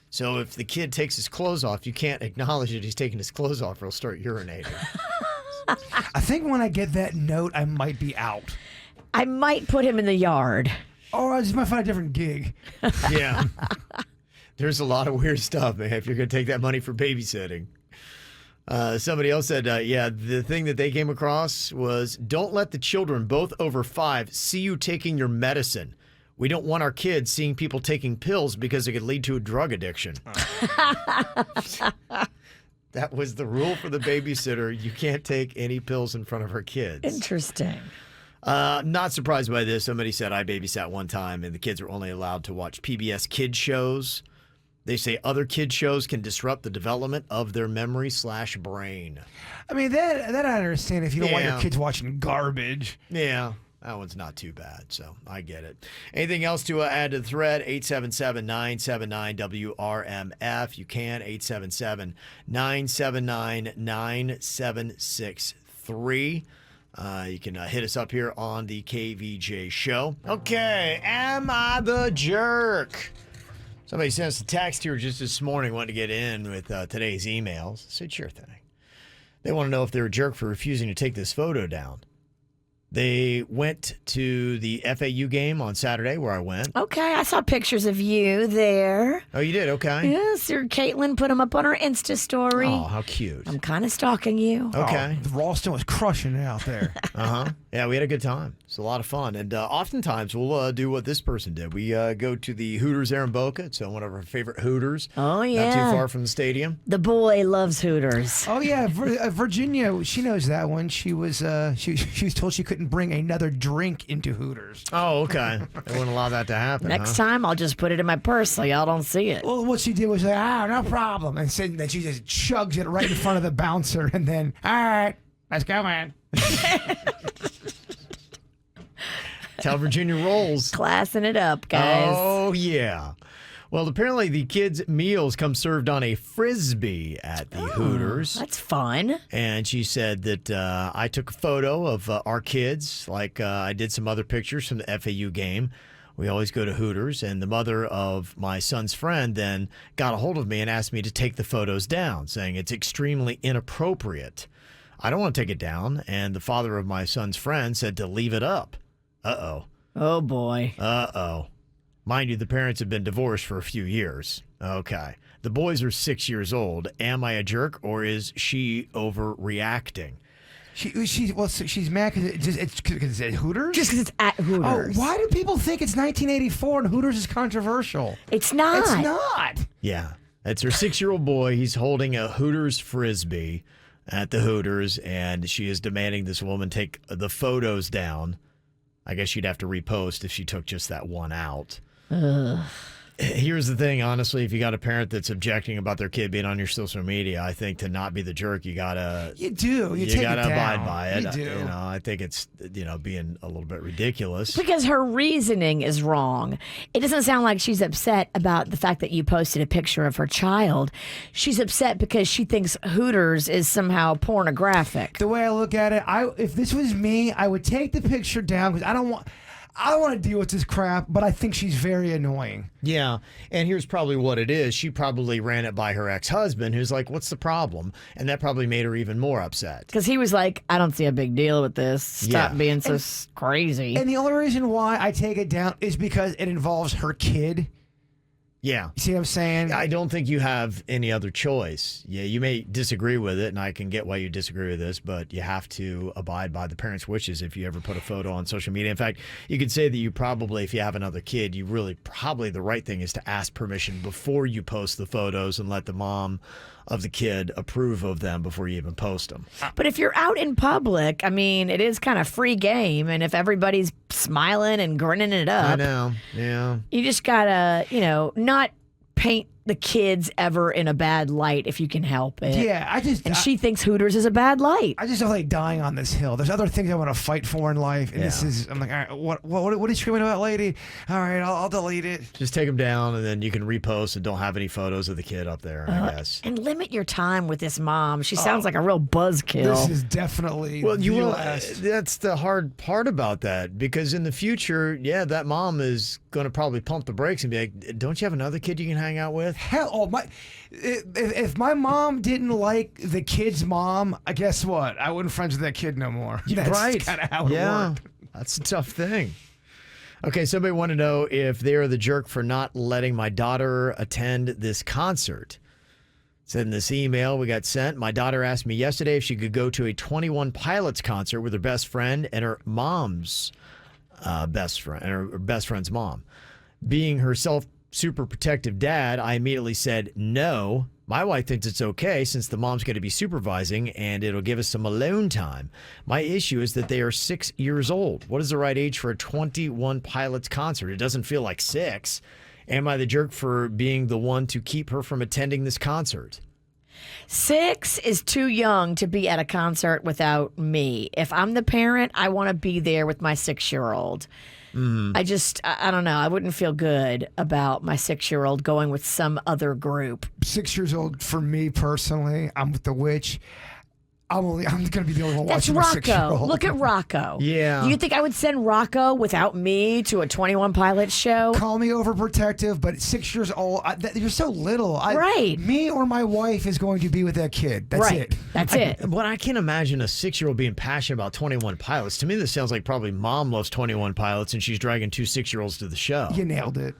So if the kid takes his clothes off, you can't acknowledge that he's taking his clothes off or he'll start urinating. I think when I get that note, I might be out. I might put him in the yard. Or I just might find a different gig. Yeah. There's a lot of weird stuff, man, if you're going to take that money for babysitting. Somebody else said, the thing that they came across was don't let the children, both over 5, see you taking your medicine. We don't want our kids seeing people taking pills because it could lead to a drug addiction. That was the rule for the babysitter. You can't take any pills in front of her kids. Interesting. Not surprised by this. Somebody said I babysat one time and the kids were only allowed to watch PBS kid shows. They say other kid shows can disrupt the development of their memory/brain. I mean, that I understand if you don't want your Yeah. kids watching garbage. Yeah, that one's not too bad, so I get it. Anything else to add to the thread? 877-979-WRMF. You can, 877-979-9763. You can hit us up here on the KVJ Show. Okay, am I the jerk? Somebody sent us a text here just this morning, wanting to get in with today's emails. I said, sure thing. They want to know if they're a jerk for refusing to take this photo down. They went to the FAU game on Saturday where I went. Okay, I saw pictures of you there. Oh, you did? Okay. Yes, your Caitlin put them up on her Insta story. Oh, how cute. I'm kind of stalking you. Okay. Oh, Ralston was crushing it out there. Uh-huh. Yeah, we had a good time. It's a lot of fun. And oftentimes we'll do what this person did. We go to the Hooters there in Boca. It's one of our favorite Hooters. Oh, Not yeah. too far from the stadium. The boy loves Hooters. Oh yeah, Virginia. She knows that one. She was told she couldn't bring another drink into Hooters. Oh, okay. They wouldn't allow that to happen. Next time, I'll just put it in my purse so y'all don't see it. Well, what she did was like, no problem, and said that she just chugs it right in front of the bouncer, and then, all right, let's go, man. Tell Virginia rolls. Classing it up, guys. Oh, yeah. Well, apparently the kids' meals come served on a Frisbee at the Hooters. That's fun. And she said that I took a photo of our kids, like I did some other pictures from the FAU game. We always go to Hooters, and the mother of my son's friend then got a hold of me and asked me to take the photos down, saying it's extremely inappropriate. I don't want to take it down, and the father of my son's friend said to leave it up. Uh-oh. Oh, boy. Uh-oh. Mind you, the parents have been divorced for a few years. Okay. The boys are 6 years old. Am I a jerk, or is she overreacting? She's mad because it's at Hooters? Just because it's at Hooters. Oh, why do people think it's 1984 and Hooters is controversial? It's not. It's not. Yeah. It's her 6-year-old boy. He's holding a Hooters Frisbee at the Hooters, and she is demanding this woman take the photos down. I guess she'd have to repost if she took just that one out. Here's the thing, honestly, if you got a parent that's objecting about their kid being on your social media, I think to not be the jerk, you gotta You do. You gotta abide by it. You do. You know, I think it's being a little bit ridiculous. Because her reasoning is wrong. It doesn't sound like she's upset about the fact that you posted a picture of her child. She's upset because she thinks Hooters is somehow pornographic. The way I look at it, if this was me, I would take the picture down because I don't want to deal with this crap, but I think she's very annoying. Yeah, and here's probably what it is. She probably ran it by her ex-husband, who's like, what's the problem? And that probably made her even more upset. Because he was like, I don't see a big deal with this. Stop being so crazy. And the only reason why I take it down is because it involves her kid. Yeah. You see what I'm saying? I don't think you have any other choice. Yeah, you may disagree with it, and I can get why you disagree with this, but you have to abide by the parents' wishes if you ever put a photo on social media. In fact, you could say that you probably, if you have another kid, you really probably the right thing is to ask permission before you post the photos and let the mom of the kid approve of them before you even post them. But if you're out in public, I mean, it is kind of free game, and if everybody's smiling and grinning it up, I know, yeah. you just gotta, not paint the kids ever in a bad light if you can help it. Yeah, And she thinks Hooters is a bad light. I just don't like dying on this hill. There's other things I want to fight for in life, and this is. I'm like, all right, what are you screaming about, lady? All right, I'll delete it. Just take them down, and then you can repost and don't have any photos of the kid up there, I guess. And limit your time with this mom. She sounds like a real buzzkill. This is definitely Well, you the will. last. That's the hard part about that, because in the future, that mom is going to probably pump the brakes and be like, "Don't you have another kid you can hang out with?" Hell, if my mom didn't like the kid's mom, guess what? I wouldn't friends with that kid no more. That's right. kind of how it worked. That's a tough thing. Okay, somebody want to know if they are the jerk for not letting my daughter attend this concert. Said in this email we got sent, my daughter asked me yesterday if she could go to a 21 Pilots concert with her best friend and her mom's best friend, and her best friend's mom. Being herself super protective dad, I immediately said no. My wife thinks it's okay since the mom's going to be supervising and it'll give us some alone time. My issue is that they are 6 years old. What is the right age for a 21 Pilots concert? It doesn't feel like 6. Am I the jerk for being the one to keep her from attending this concert? 6 is too young to be at a concert without me. If I'm the parent, I want to be there with my 6-year-old. I don't know. I wouldn't feel good about my 6-year-old going with some other group. 6 years old for me personally. I'm with the witch. I'm going to be the only one That's watching Rocco. the 6-year-old. Look at Rocco. Yeah. Do you think I would send Rocco without me to a 21 Pilots show? Call me overprotective, but 6 years old, you're so little. Right. Me or my wife is going to be with that kid. That's right. it. That's it. But I can't imagine a 6-year-old being passionate about 21 Pilots. To me, this sounds like probably mom loves 21 Pilots and she's dragging 2 6-year-olds to the show. You nailed it.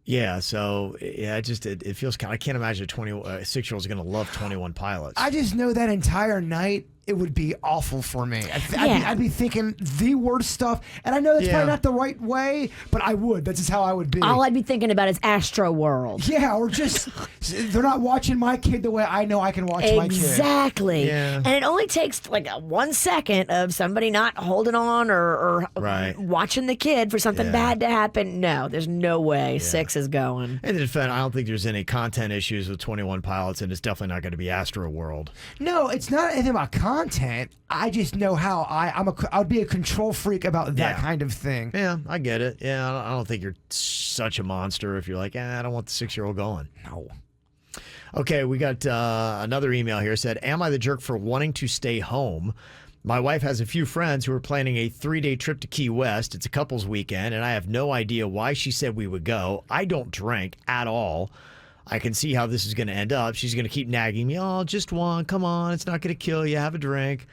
Yeah, so it feels kind of, I can't imagine a 6-year-old is going to love 21 Pilots. I just know that entire night it would be awful for me. I'd be thinking the worst stuff, and I know that's probably not the right way, but I would. That's just how I would be. All I'd be thinking about is Astro World. Yeah, or just they're not watching my kid the way I know I can watch my kid. Exactly. Yeah. And it only takes like 1 second of somebody not holding on or Right. watching the kid for something bad to happen. No, there's no way 6 is going. And in fact, I don't think there's any content issues with 21 Pilots, and it's definitely not going to be Astro World. No, it's not anything about content. content. I just know how I'd be a control freak about that kind of thing. Yeah, I get it. Yeah, I don't think you're such a monster if you're like, I don't want the 6-year-old going. No. Okay, we got another email here said, am I the jerk for wanting to stay home? My wife has a few friends who are planning a 3-day trip to Key West. It's a couple's weekend, and I have no idea why she said we would go. I don't drink at all. I can see how this is going to end up. She's going to keep nagging me, oh, just one, come on, it's not going to kill you, have a drink.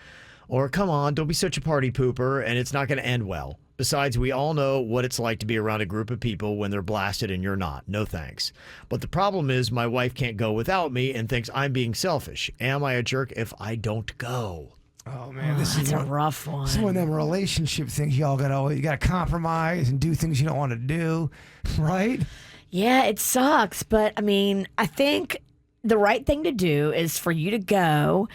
Or, come on, don't be such a party pooper, and it's not going to end well. Besides, we all know what it's like to be around a group of people when they're blasted and you're not. No thanks. But the problem is my wife can't go without me and thinks I'm being selfish. Am I a jerk if I don't go? Oh man, That's a rough one. This is one of them relationship things you gotta compromise and do things you don't want to do, right? Yeah, it sucks, but I mean, I think the right thing to do is for you to go.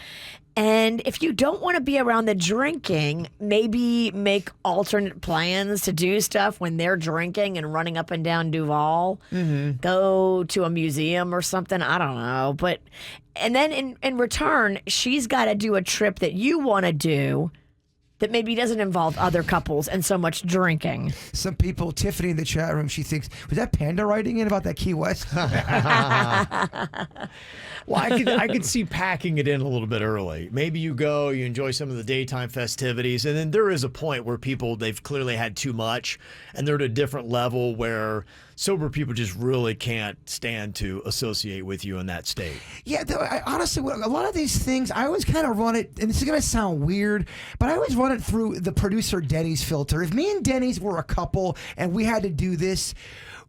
And if you don't want to be around the drinking, maybe make alternate plans to do stuff when they're drinking and running up and down Duval. Go to a museum or something. I don't know. And then in return, she's got to do a trip that you want to do that maybe doesn't involve other couples and so much drinking. Some people, Tiffany in the chat room, she thinks, was that Panda writing in about that Key West? Well, I could see packing it in a little bit early. Maybe you go, you enjoy some of the daytime festivities, and then there is a point where they've clearly had too much, and they're at a different level where sober people just really can't stand to associate with you in that state. Yeah, honestly, a lot of these things, I always kind of run it, and this is going to sound weird, but I always run it through the producer Denny's filter. If me and Denny's were a couple and we had to do this,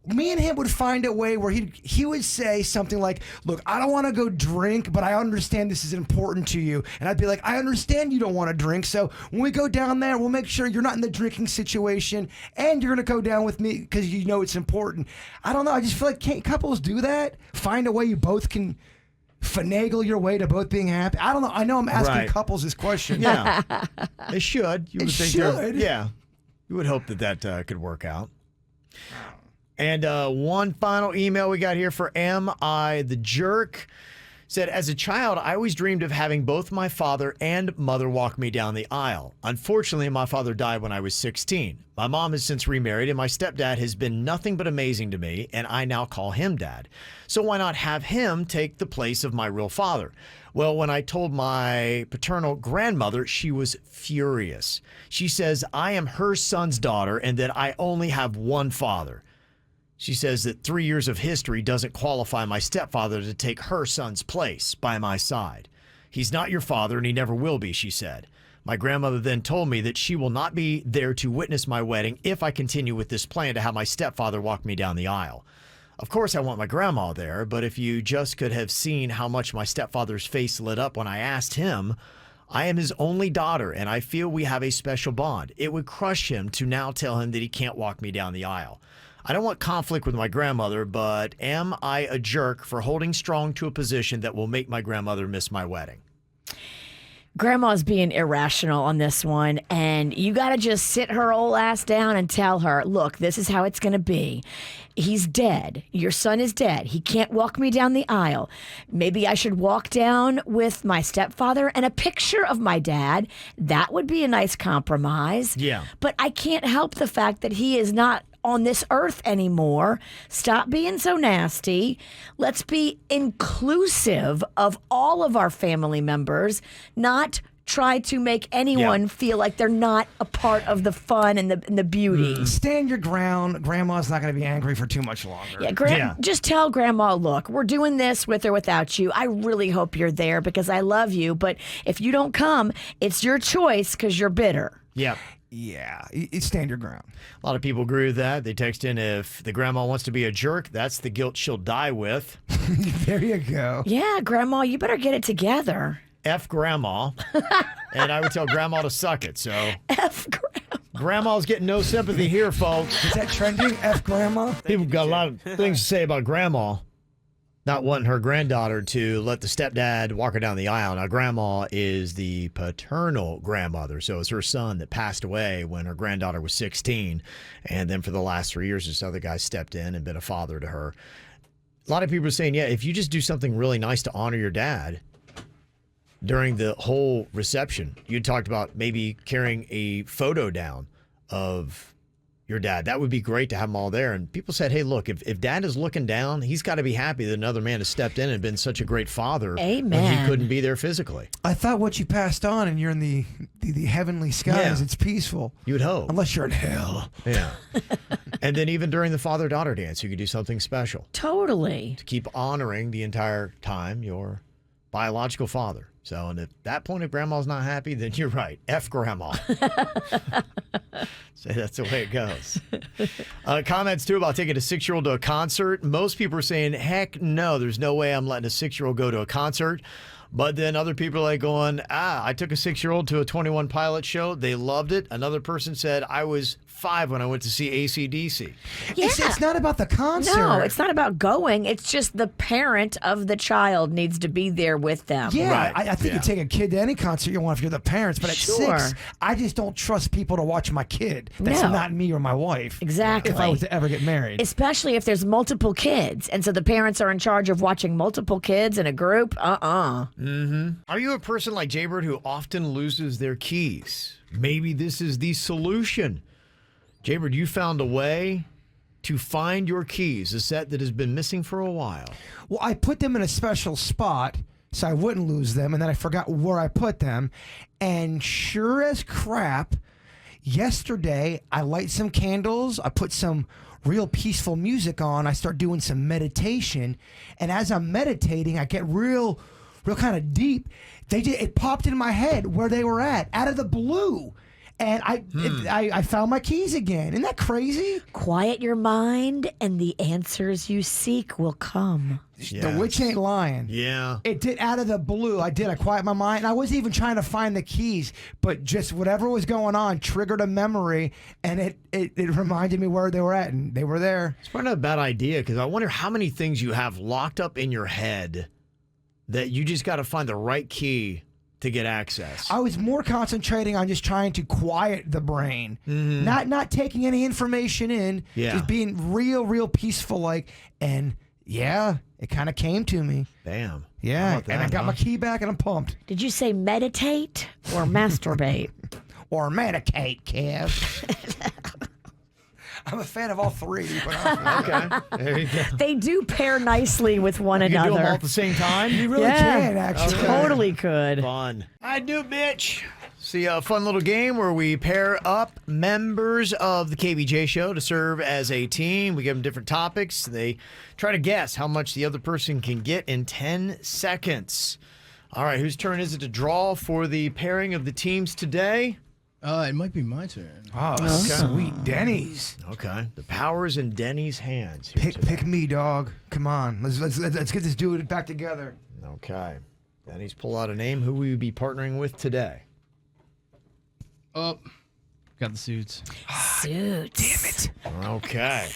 me and him would find a way where he would say something like, look, I don't want to go drink, but I understand this is important to you. And I'd be like, I understand you don't want to drink, so when we go down there, we'll make sure you're not in the drinking situation, and you're going to go down with me because you know it's important. I don't know. I just feel like can't couples do that? Find a way you both can finagle your way to both being happy? I don't know. I know I'm asking couples this question. Yeah. They should. You would think should. Yeah. You would hope that could work out. And one final email we got here for Am I the Jerk? Said, as a child, I always dreamed of having both my father and mother walk me down the aisle. Unfortunately, my father died when I was 16. My mom has since remarried, and my stepdad has been nothing but amazing to me, and I now call him dad. So why not have him take the place of my real father? Well, when I told my paternal grandmother, she was furious. She says I am her son's daughter and that I only have one father. She says that 3 years of history doesn't qualify my stepfather to take her son's place by my side. He's not your father, and he never will be, she said. My grandmother then told me that she will not be there to witness my wedding if I continue with this plan to have my stepfather walk me down the aisle. Of course, I want my grandma there, but if you just could have seen how much my stepfather's face lit up when I asked him, I am his only daughter, and I feel we have a special bond. It would crush him to now tell him that he can't walk me down the aisle. I don't want conflict with my grandmother, but am I a jerk for holding strong to a position that will make my grandmother miss my wedding? Grandma's being irrational on this one, and you got to just sit her old ass down and tell her, look, this is how it's going to be. He's dead. Your son is dead. He can't walk me down the aisle. Maybe I should walk down with my stepfather and a picture of my dad. That would be a nice compromise. Yeah. But I can't help the fact that he is not on this earth anymore. Stop being so nasty. Let's be inclusive of all of our family members, not try to make anyone feel like they're not a part of the fun and the beauty. Stand your ground. Grandma's not going to be angry for too much longer. Yeah, just tell Grandma, look, we're doing this with or without you. I really hope you're there because I love you. But if you don't come, it's your choice because you're bitter. Yeah. Yeah, stand your ground. A lot of people agree with that. They text in, if the grandma wants to be a jerk, that's the guilt she'll die with. There you go. Yeah, Grandma, you better get it together. F grandma. And I would tell grandma to suck it. So F Grandma. Grandma's getting no sympathy here, folks. Is that trending? F grandma? People got a lot of things to say about grandma. Not wanting her granddaughter to let the stepdad walk her down the aisle. Now, grandma is the paternal grandmother, so it's her son that passed away when her granddaughter was 16. And then for the last 3 years, this other guy stepped in and been a father to her. A lot of people are saying, yeah, if you just do something really nice to honor your dad, during the whole reception, you talked about maybe carrying a photo down of your dad. That would be great to have them all there. And people said, hey, look, if dad is looking down, he's got to be happy that another man has stepped in and been such a great father. Amen. When he couldn't be there physically. I thought once you passed on and you're in the heavenly skies, Yeah. it's peaceful. You would hope. Unless you're in hell. Yeah. And then even during the father-daughter dance, you could do something special Totally. to keep honoring the entire time your biological father. So, and at that point, if grandma's not happy, then you're right. F grandma. So that's the way it goes. Comments, too, about taking a 6-year-old to a concert. Most people are saying, heck no, there's no way I'm letting a 6-year-old go to a concert. But then other people are like going, I took a 6-year-old to a 21 Pilot show. They loved it. Another person said, I was 5 when I went to see AC/DC. Yeah. It's not about the concert. No, it's not about going. It's just the parent of the child needs to be there with them. Yeah, Right. I think you take a kid to any concert you want if you're the parents, but at Sure. 6, I just don't trust people to watch my kid. That's No. not me or my wife. Exactly. If I was to ever get married. Especially if there's multiple kids. And so the parents are in charge of watching multiple kids in a group. Are you a person like Jaybird who often loses their keys? Maybe this is the solution. Jaybird, you found a way to find your keys, a set that has been missing for a while. Well, I put them in a special spot so I wouldn't lose them, and then I forgot where I put them. And sure as crap, yesterday I light some candles, I put some real peaceful music on, I start doing some meditation, and as I'm meditating, I get real kind of deep. It popped in my head where they were at, out of the blue. And I found my keys again. Isn't that crazy? Quiet your mind and the answers you seek will come. The witch ain't lying. Yeah. It did out of the blue. I quiet my mind. And I wasn't even trying to find the keys, but just whatever was going on triggered a memory, and it reminded me where they were at, and they were there. It's probably not a bad idea because I wonder how many things you have locked up in your head that you just got to find the right key to get access. I was more concentrating on just trying to quiet the brain, not taking any information in, just being real peaceful, and it kind of came to me. Bam. Yeah, How about and I that, got huh? my key back, and I'm pumped. Did you say meditate or masturbate? Or medicate, Kev. I'm a fan of all three. But Okay. There you go. They do pair nicely with one You can another. do them all at the same time? you really Yeah. can, actually. Totally could. Fun. I do, bitch. See, a fun little game where we pair up members of the KVJ Show to serve as a team. We give them different topics. They try to guess how much the other person can get in 10 seconds. All right, whose turn is it to draw for the pairing of the teams today? It might be my turn. Oh, sweet Denny's. Okay. The power's in Denny's hands. Here today. Pick me, dog. Come on, let's get this dude back together. Okay. Denny's pull out a name. Who will you be partnering with today? Oh, got the suits. Suits. Okay.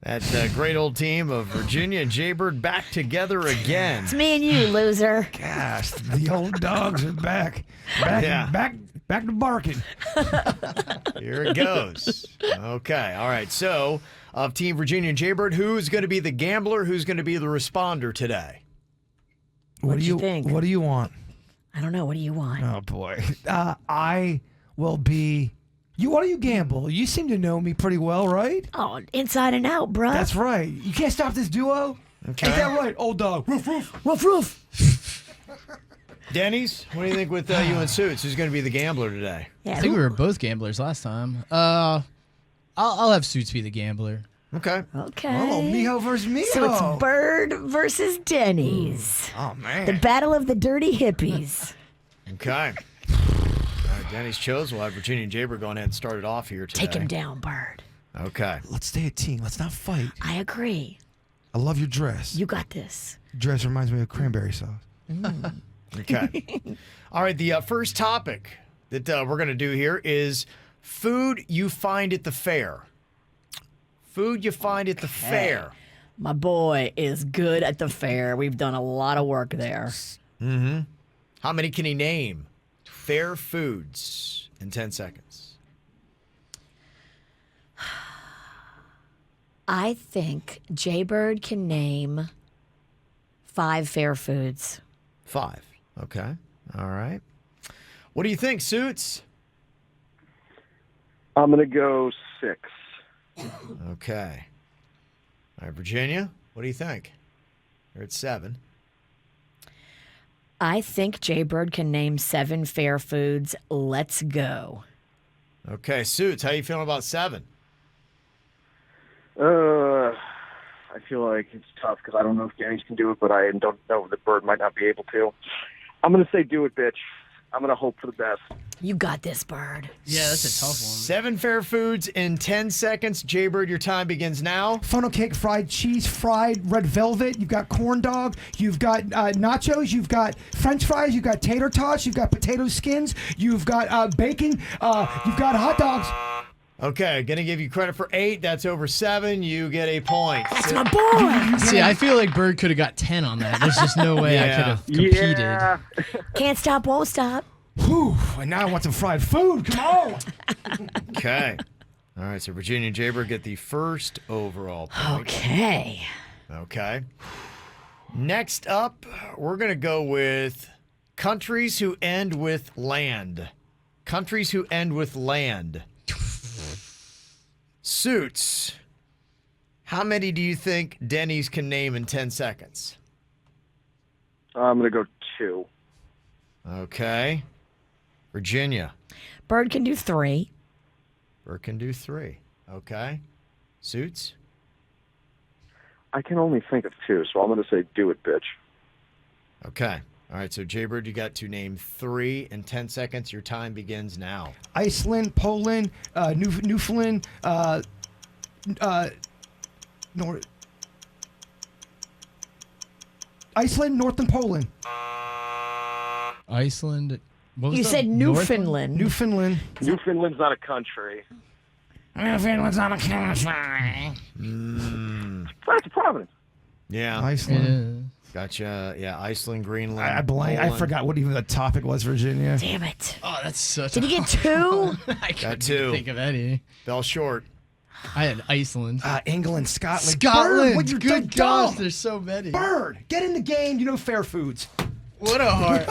That great old team of Virginia and Jaybird back together again. It's me and you, loser. Gosh, the old dogs are back. Yeah. Back to barking. Here it goes. Okay. All right. So, of Team Virginia and Jaybird, who's going to be the gambler? Who's going to be the responder today? What do you think? What do you want? I don't know. What do you want? Oh boy. I will be. Why do you gamble? You seem to know me pretty well, right? Oh, inside and out, bruh. That's right. You can't stop this duo. Okay. Ain't that right, old dog? Roof, roof. Woof, woof. Denny's, what do you think with you and Suits? Who's going to be the gambler today? Yeah, I think we were both gamblers last time. I'll have suits be the gambler. Okay. Okay. Oh, Miho versus Miho. So it's Bird versus Denny's. Oh man. The battle of the dirty hippies. Okay. All right, Denny's chose. We'll have Virginia and Jaybird going ahead and start it off here today. Take him down, Bird. Okay. Let's stay a team. Let's not fight. I agree. I love your dress. You got this. Dress reminds me of cranberry sauce. Okay. All right. The first topic that we're going to do here is food you find at the fair. Food you find at the fair. My boy is good at the fair. We've done a lot of work there. How many can he name? Fair foods in 10 seconds. I think Jaybird can name 5 fair foods. 5. Okay. All right. What do you think, Suits? I'm going to go 6. Okay. All right, Virginia, what do you think? You're at 7. I think Jaybird can name 7 fair foods. Let's go. Okay, Suits, how you feeling about 7? I feel like it's tough because I don't know if Denny's can do it, but I don't know that Bird might not be able to. I'm going to say do it, bitch. I'm going to hope for the best. You got this, Bird. Yeah, that's a tough one. 7 fair foods in 10 seconds. Jaybird, your time begins now. Funnel cake, fried cheese, fried red velvet. You've got corn dog. You've got nachos. You've got French fries. You've got tater tots. You've got potato skins. You've got bacon. You've got hot dogs. Okay, gonna give you credit for 8. That's over 7. You get a point. That's my boy. See, I feel like Bird could have got 10 on that. There's just no way I Yeah. could have competed. Yeah. Can't stop, won't stop. Whew, and now I want some fried food. Come on. Okay. All right, so Virginia and Jaybird get the first overall point. Okay. Okay. Next up, we're gonna go with countries who end with land. Countries who end with land. Suits, how many do you think Denny's can name in 10 seconds? I'm going to go 2. Okay. Virginia, Bird can do 3. Bird can do 3. Okay. Suits? I can only think of 2, so I'm going to say do it, bitch. Okay. All right, so Jaybird, you got to name 3 in 10 seconds. Your time begins now. Iceland, Poland, Newfoundland, Iceland, North and Poland. Iceland. What was You the said North? Newfoundland. Newfoundland. Newfoundland's not a country. Newfoundland's not a country. That's Providence. Yeah. Iceland. Gotcha. Yeah, Iceland, Greenland. I Poland. forgot what even the topic was, Virginia. Damn it. Oh, that's such Did a you get 2? I Got couldn't 2. think of any. Fell short. I had Iceland. England, Scotland. Scotland. Bird, what you're Good dumb. gosh, there's so many. Bird, get in the game. You know fair foods. What a heart.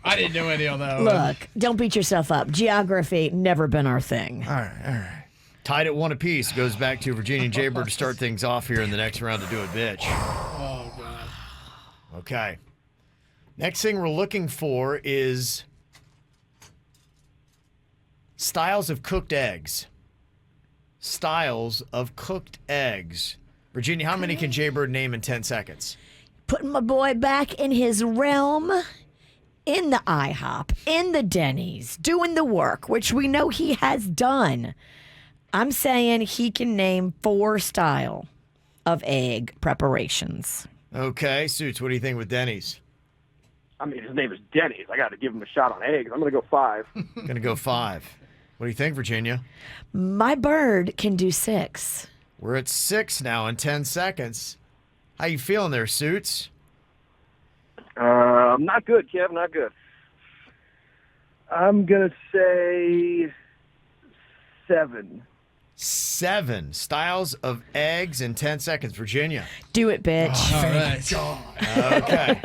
I didn't know any on that one. Look, don't beat yourself up. Geography, never been our thing. All right. Tied at 1 apiece. Goes back to Virginia and Jaybird to start things off here in the next round to do it, bitch. Oh, God. Okay. Next thing we're looking for is styles of cooked eggs. Styles of cooked eggs. Virginia, how many can Jaybird name in 10 seconds? Putting my boy back in his realm, in the IHOP, in the Denny's, doing the work, which we know he has done. I'm saying he can name 4 style of egg preparations. Okay, Suits, what do you think with Denny's? I mean, his name is Denny's. I got to give him a shot on eggs. I'm going to go 5. Gonna go 5. What do you think, Virginia? My bird can do 6. We're at 6 now in 10 seconds. How you feeling there, Suits? Not good, Kev. Not good. I'm going to say 7. 7 styles of eggs in 10 seconds. Virginia. Do it, bitch. All right. Okay.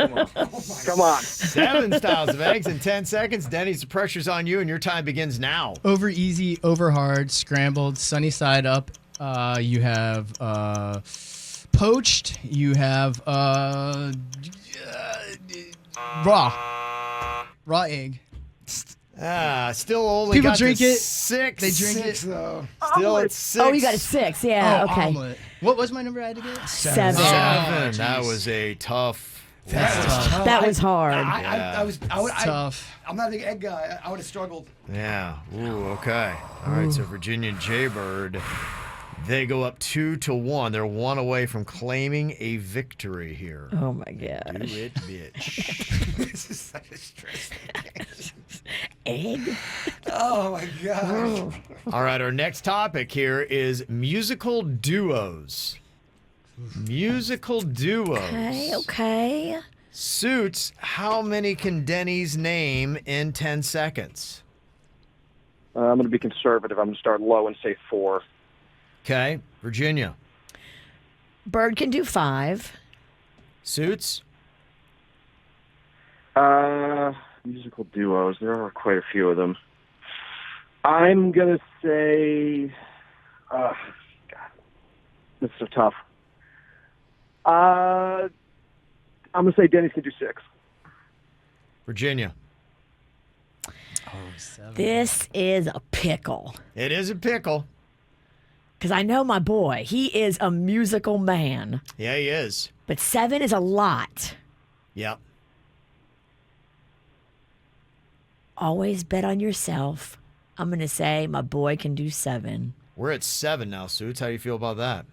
Come on. 7 styles of eggs in 10 seconds. Denny's, the pressure's on you, and your time begins now. Over easy, over hard, scrambled, sunny side up. You have poached. You have raw egg. Still only People got drink to it. 6. They drink it. though. Still at 6. Oh, you got a 6. Yeah, okay. Omelet. What was my number I had to get? 7. 7. Oh, That geez. was a tough. That was hard. Tough. I'm not an egg guy. I would have struggled. Yeah. Ooh, okay. All right, so Virginia and Jaybird, they go up 2-1. They're 1 away from claiming a victory here. Oh my Do gosh. it, bitch. This is such a stress. Egg? Oh my god. All right, our next topic here is musical duos. Musical duos. Okay. Suits, how many can Denny's name in 10 seconds? I'm going to be conservative. I'm going to start low and say 4. Okay, Virginia. Bird can do 5. Suits? I'm Musical duos. There are quite a few of them. I'm going to say... God, this is so tough. I'm going to say Denny's can do 6. Virginia. This is a pickle. It is a pickle. Because I know my boy. He is a musical man. Yeah, he is. But 7 is a lot. Yep. Always bet on yourself. I'm going to say my boy can do 7. We're at 7 now, Suits. How do you feel about that?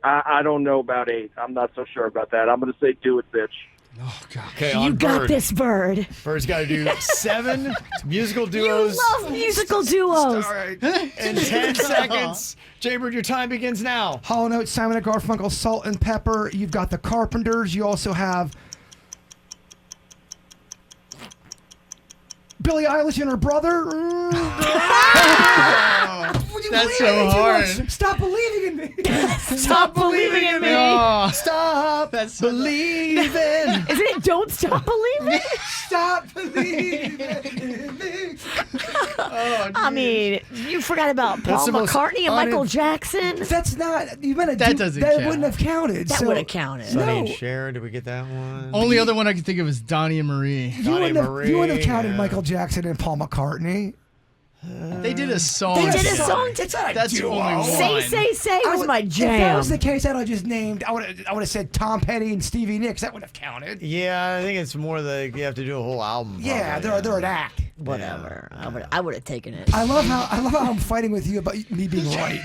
I don't know about 8. I'm not so sure about that. I'm going to say do it, bitch. Oh, God. Okay, You on got Bird. this, Bird. Bird's got to do 7 musical duos. You love musical duos. All right. In 10 seconds. Jaybird, your time begins now. Hall & Oates, Simon & Garfunkel, Salt and Pepper. You've got the Carpenters. You also have Billie Eilish and her brother. That's so hard. Stop believing in me. Stop believing in me. Oh, Stop that's so believing. Isn't it Don't Stop Believing? Stop believing in me. I mean, you forgot about That's Paul the most McCartney and Michael Jackson. That's not. You meant to That do, doesn't That count. wouldn't have counted. That so would have counted. Sonny and No. Cher, did we get that one? only other one I could think of is Donnie and Marie. You Donnie wouldn't, Marie, you wouldn't have counted yeah. Michael Jackson and Paul McCartney. They did a song. They did a together. song It's not a That's duo. only one. Say was my If that jam. was the case, I'd have just named. I would have said Tom Petty and Stevie Nicks. That would have counted. Yeah, I think it's more like you have to do a whole album. Yeah, probably. they're an act. Whatever. I would have taken it. I love how I'm fighting with you about me being right.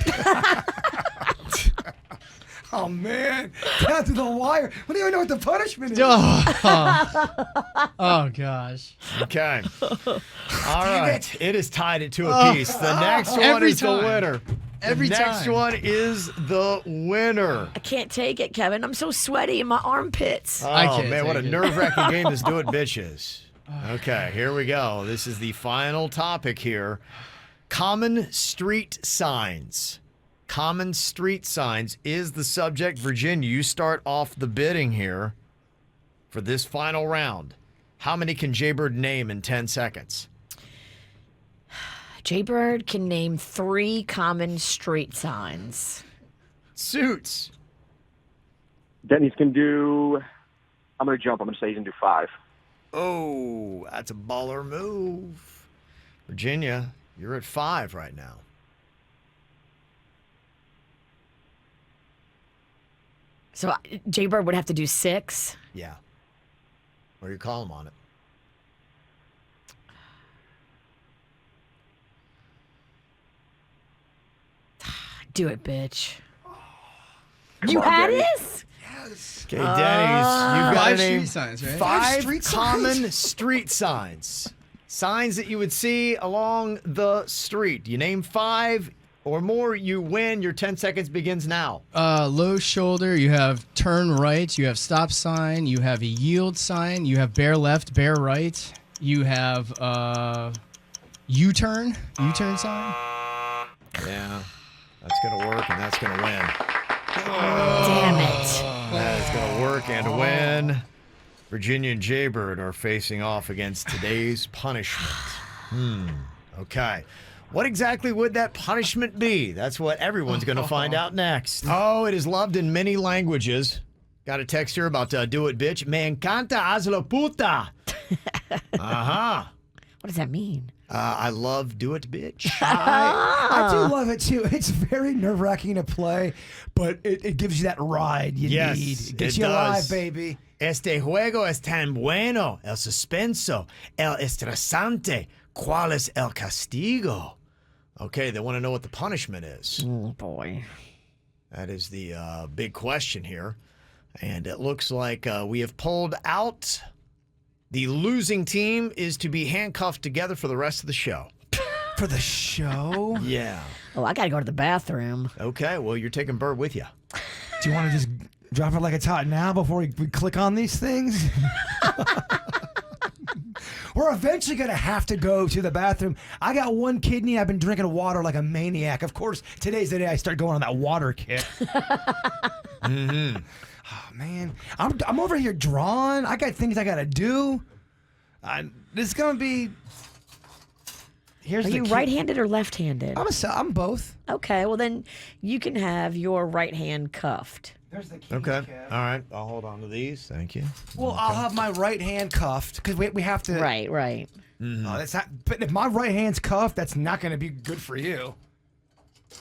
Oh man, down to the wire. We don't even know what the punishment is. Oh gosh. Okay. All right. It is tied at 2 apiece. The next one Every is the time. winner. Every the next time. one is the winner. I can't take it, Kevin. I'm so sweaty in my armpits. Oh, I can't man, what a take it. nerve-wracking game this Do It Bitch is. Okay, here we go. This is the final topic here. Common street signs. Common street signs is the subject. Virginia, you start off the bidding here for this final round. How many can Jaybird name in 10 seconds? Jaybird can name 3 common street signs. Suits. Denny's can do... I'm going to jump. I'm going to say he can do 5. Oh, that's a baller move. Virginia, you're at 5 right now. So Jaybird would have to do 6. Yeah. Or you call him on it. Do it, bitch. You had this? Okay, Denny's, you've got 5 to name street signs, right? 5 street common signs? street signs. Signs that you would see along the street. You name 5 or more, you win. Your 10 seconds begins now. Low shoulder. You have turn right. You have stop sign. You have a yield sign. You have bear left, bear right. You have U-turn. U-turn sign. Yeah, that's going to work and that's going to win. Damn it. That is going to work and win. Virginia and Jaybird are facing off against today's punishment. Okay. What exactly would that punishment be? That's what everyone's going to find out next. Oh, it is loved in many languages. Got a text here about Do It Bitch. Me encanta hazlo puta. Uh-huh. What does that mean? I love Do It Bitch. I do love it too. It's very nerve-wracking to play, but it gives you that ride you Yes, need. It gets it you alive, does. baby. Este juego es tan bueno. El suspenso. El estresante. ¿Cuál es el castigo? Okay, they want to know what the punishment is. Oh, boy. That is the big question here. And it looks like we have pulled out. The losing team is to be handcuffed together for the rest of the show. For the show? Yeah. Oh, I got to go to the bathroom. Okay, well, you're taking Bird with you. Do you want to just drop it like it's hot now before we click on these things? We're eventually going to have to go to the bathroom. I got 1 kidney. I've been drinking water like a maniac. Of course, today's the day I start going on that water kick. Oh, man. I'm over here drawing. I got things I got to do. This is going to be... Are you right-handed or left-handed? I'm both. Okay, well then you can have your right hand cuffed. There's the key. Okay. All right. I'll hold on to these. Thank you. Well, I'll have my right hand cuffed because we have to. Right. Oh, that's not. But if my right hand's cuffed, that's not going to be good for you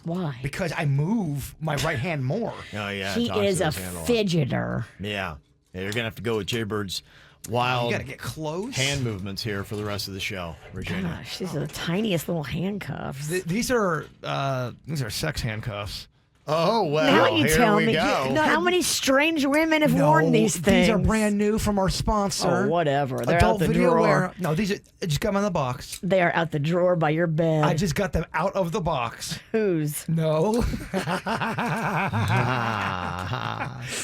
Why? because I move my right hand more. Oh, yeah. He is a fidgeter. Yeah. You're going to have to go with Jaybird's wild You got to get close. hand movements here for the rest of the show, Virginia. Gosh, these are the tiniest little handcuffs. These are sex handcuffs. Oh, well, Now you here tell we me. go. How many strange women have worn these things? These are brand new from our sponsor. Oh, whatever. They're Adult out the video drawer. wear. No, these are. I just got them in the box. They are out the drawer by your bed. I just got them out of the box. Whose? No.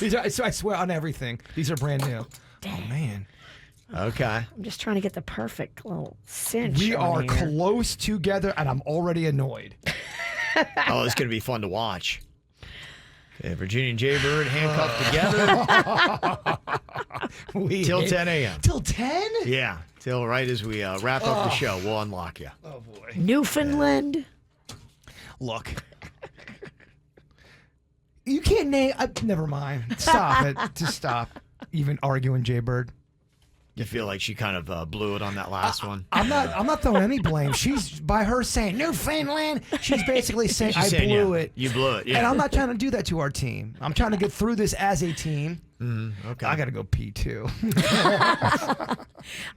These are, I swear on everything. These are brand new. Dang. Oh, man. Okay. I'm just trying to get the perfect little cinch. We on are here. close together, and I'm already annoyed. Oh, it's going to be fun to watch. Okay, Virginia and Jaybird handcuffed together till 10 a.m. Till 10? Yeah, till right as we wrap up the show. We'll unlock you. Oh, boy. Newfoundland. Look. You can't name... never mind. Stop it. Just stop even arguing, Jaybird. You feel like she kind of blew it on that last one? I'm not throwing any blame. She's by her saying Newfoundland. She's basically saying She's I saying, blew yeah, it. You blew it, yeah. And I'm not trying to do that to our team. I'm trying to get through this as a team. Okay. I got to go pee too.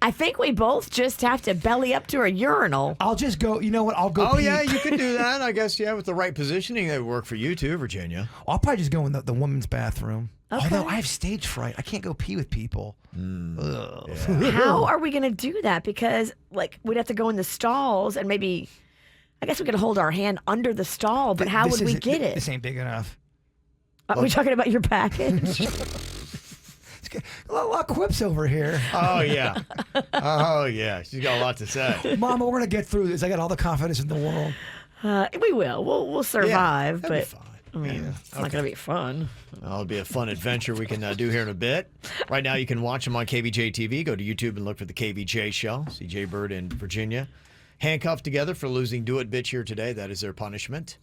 I think we both just have to belly up to a urinal. I'll just go. You know what? I'll go. Oh, pee. yeah, you can do that. I guess, yeah, with the right positioning, that would work for you too, Virginia. I'll probably just go in the women's bathroom. Okay. Although I have stage fright, I can't go pee with people. How are we going to do that? Because we'd have to go in the stalls and maybe, I guess we could hold our hand under the stall, but how would we get it? This ain't big enough. Are we talking about your package? A lot of quips over here. Oh, yeah. Oh, yeah. She's got a lot to say. Mama, we're gonna get through this. I got all the confidence in the world. We will. We'll survive, That'd be but fine. it's not going to be fun. That'll be a fun adventure we can do here in a bit. Right now, you can watch them on KVJ TV. Go to YouTube and look for the KVJ Show. See Jaybird and Virginia handcuffed together for losing Do It Bitch here today. That is their punishment.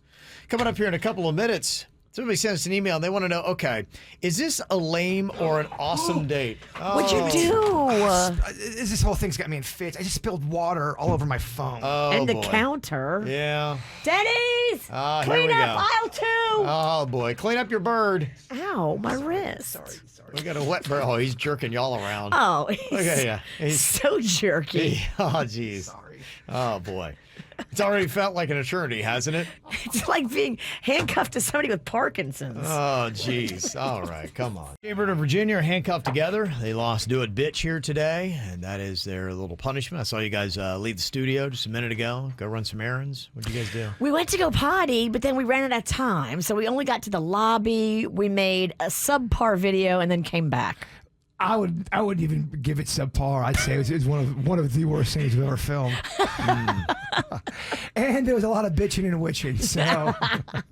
Coming up here in a couple of minutes, somebody sent us an email and they want to know, okay, is this a lame or an awesome date? What'd you do? This whole thing's got me in fits. I just spilled water all over my phone. Oh, And the boy. counter. Yeah. Denny's! Here Clean we up go. aisle 2! Oh, boy. Clean up your bird. Ow, my wrist. Sorry. We got a wet bird. Oh, he's jerking y'all around. Oh, Look at you. He's, so jerky. oh, jeez. Sorry. Oh, boy. It's already felt like an eternity, hasn't it? It's like being handcuffed to somebody with Parkinson's. Oh, jeez. All right, come on. Jaybird and Virginia are handcuffed together. They lost Do It Bitch here today, and that is their little punishment. I saw you guys leave the studio just a minute ago. Go run some errands. What'd you guys do? We went to go potty, but then we ran out of time, so we only got to the lobby. We made a subpar video and then came back. I would even give it subpar. I'd say it was one of the worst things we've ever filmed. And there was a lot of bitching and witching. So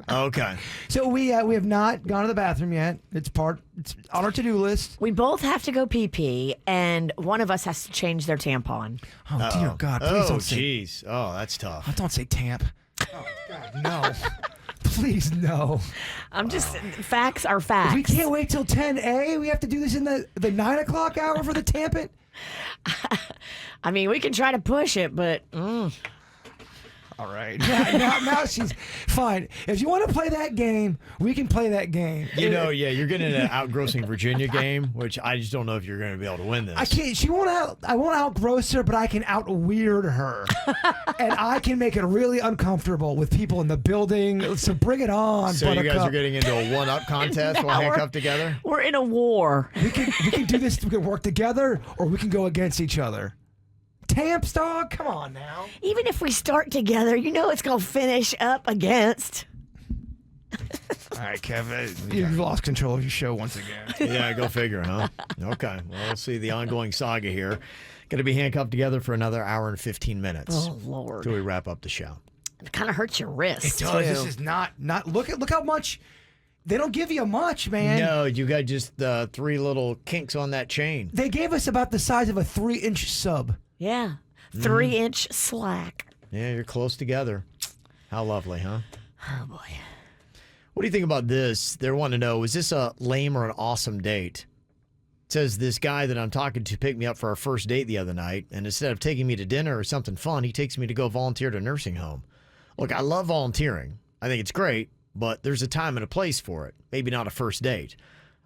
Okay. we have not gone to the bathroom yet. It's on our to-do list. We both have to go pee-pee, and one of us has to change their tampon. Oh dear God! Please Oh, don't say. jeez. Oh, that's tough. Don't say tamp. Oh God, no. Please no. I'm just facts are facts. We can't wait till 10 We have to do this in the 9 o'clock hour for the tampon. I mean, we can try to push it, but All right. Now she's fine. If you want to play that game, we can play that game. You know, yeah, you're getting an outgrossing Virginia game, which I just don't know if you're going to be able to win this. I can't. I won't outgross her, but I can out-weird her, and I can make it really uncomfortable with people in the building. So bring it on, So you guys Buttercup. are getting into a one-up contest while Now we're- handcuffed together? we're in a war. We can do this. We can work together, or we can go against each other. Tamps, dog. Come on now. Even if we start together, you know it's going to finish up against. All right, Kevin. You've lost control of your show once again. Yeah, go figure, huh? Okay. Well, we'll see the ongoing saga here. Going to be handcuffed together for another hour and 15 minutes. Oh, Lord. Till we wrap up the show. It kind of hurts your wrist, It does. too. This is not. Look how much They don't give you much, man. No, you got just 3 little kinks on that chain. They gave us about the size of a 3-inch sub. Yeah. 3-inch slack. Yeah, you're close together. How lovely, huh? Oh, boy. What do you think about this? They want to know, is this a lame or an awesome date? It says this guy that I'm talking to picked me up for our first date the other night, and instead of taking me to dinner or something fun, he takes me to go volunteer at a nursing home. Look, I love volunteering. I think it's great, but there's a time and a place for it. Maybe not a first date.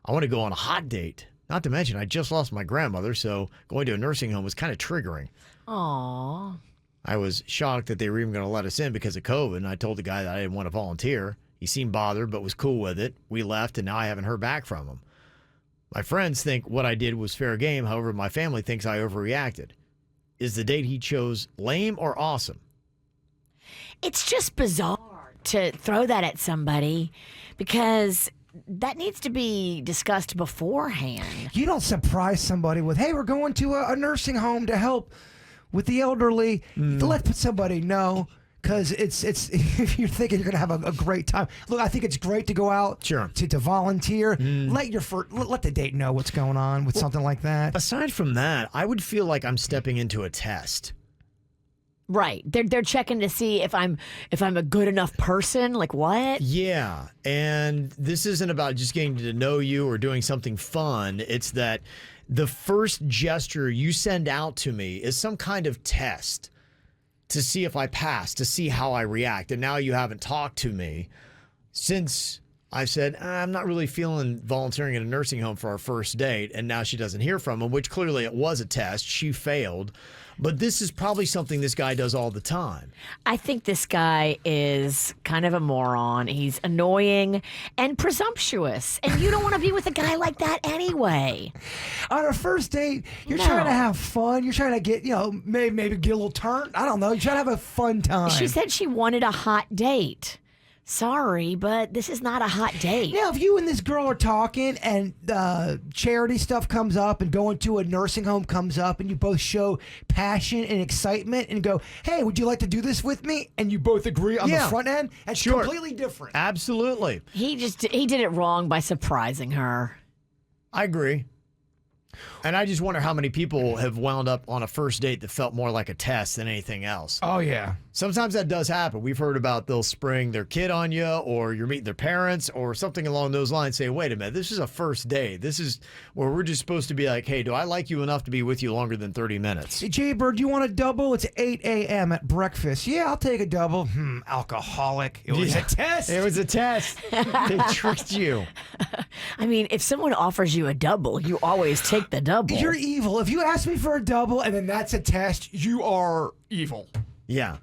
I want to go on a hot date. Not to mention, I just lost my grandmother, so going to a nursing home was kind of triggering. Aw. I was shocked that they were even going to let us in because of COVID, and I told the guy that I didn't want to volunteer. He seemed bothered, but was cool with it. We left, and now I haven't heard back from him. My friends think what I did was fair game. However, my family thinks I overreacted. Is the date he chose lame or awesome? It's just bizarre to throw that at somebody because that needs to be discussed beforehand. You don't surprise somebody with, hey, we're going to a nursing home to help with the elderly. Let somebody know, because it's if you're thinking you're going to have a great time. Look, I think it's great to go out to volunteer. Let the date know what's going on with something like that. Aside from that, I would feel like I'm stepping into a test. Right. They're checking to see if I'm a good enough person. Like what? Yeah. And this isn't about just getting to know you or doing something fun. It's that the first gesture you send out to me is some kind of test to see if I pass, to see how I react. And now you haven't talked to me since I said, I'm not really feeling volunteering at a nursing home for our first date. And now she doesn't hear from him, which clearly it was a test. She failed. But this is probably something this guy does all the time. I think this guy is kind of a moron. He's annoying and presumptuous. And you don't want to be with a guy like that anyway. On a first date, you're trying to have fun. You're trying to get, maybe get a little turn. I don't know. You're trying to have a fun time. She said she wanted a hot date. Sorry, but this is not a hot date. Now, if you and this girl are talking and charity stuff comes up and going to a nursing home comes up and you both show passion and excitement and go, hey, would you like to do this with me? And you both agree on the front end, that's completely different. Absolutely. He did it wrong by surprising her. I agree. And I just wonder how many people have wound up on a first date that felt more like a test than anything else. Oh, yeah. Sometimes that does happen. We've heard about they'll spring their kid on you, or you're meeting their parents or something along those lines. Say, wait a minute, this is a first date. This is where we're just supposed to be like, hey, do I like you enough to be with you longer than 30 minutes? Hey, Jay-Bird, do you want a double? It's 8 a.m. at breakfast. Yeah, I'll take a double. Alcoholic. It was a test. It was a test. They tricked you. I mean, if someone offers you a double, you always take the double. You're evil. If you ask me for a double and then that's a test, you are evil. Yeah.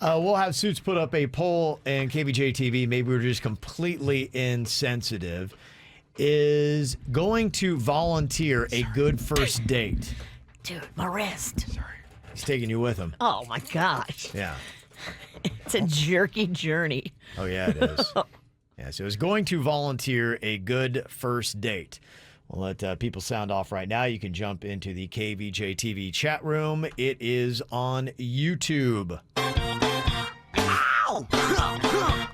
We'll have Suits put up a poll in KVJ TV. Maybe we're just completely insensitive. Is going to volunteer a good first date? Dude, my wrist. Sorry. He's taking you with him. Oh, my gosh. Yeah. It's a jerky journey. Oh, yeah, it is. Yeah, so it's going to volunteer a good first date. We'll let people sound off right now. You can jump into the KVJ TV chat room. It is on YouTube. Ow!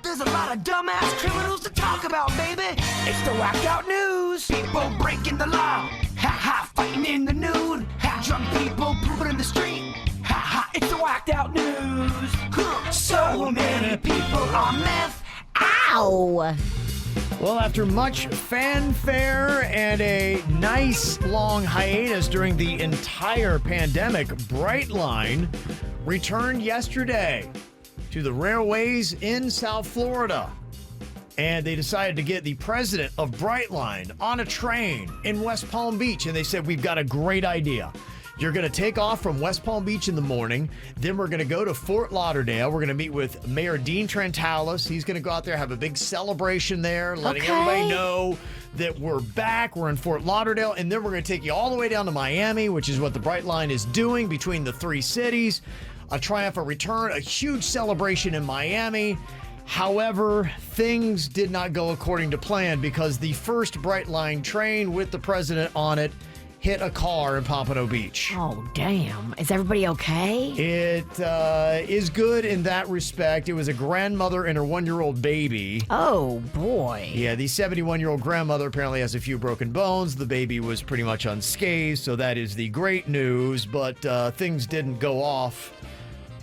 There's a lot of dumbass criminals to talk about, baby. It's the whacked out news. People breaking the law. Ha ha, fighting in the nude. Ha, drunk people pooping in the street. Ha ha, it's the whacked out news. So many people on meth. Ow! Well, after much fanfare and a nice long hiatus during the entire pandemic, Brightline returned yesterday to the railways in South Florida. And they decided to get the president of Brightline on a train in West Palm Beach. And they said, we've got a great idea. You're going to take off from West Palm Beach in the morning. Then we're going to go to Fort Lauderdale. We're going to meet with Mayor Dean Trentalis. He's going to go out there, have a big celebration there, letting everybody know that we're back. We're in Fort Lauderdale. And then we're going to take you all the way down to Miami, which is what the Brightline is doing between the three cities. A triumphant return, a huge celebration in Miami. However, things did not go according to plan because the first Brightline train with the president on it hit a car in Pompano Beach. Oh, damn. Is everybody okay? It is good in that respect. It was a grandmother and her 1-year-old baby. Oh, boy. Yeah, the 71-year-old grandmother apparently has a few broken bones. The baby was pretty much unscathed, so that is the great news. But things didn't go off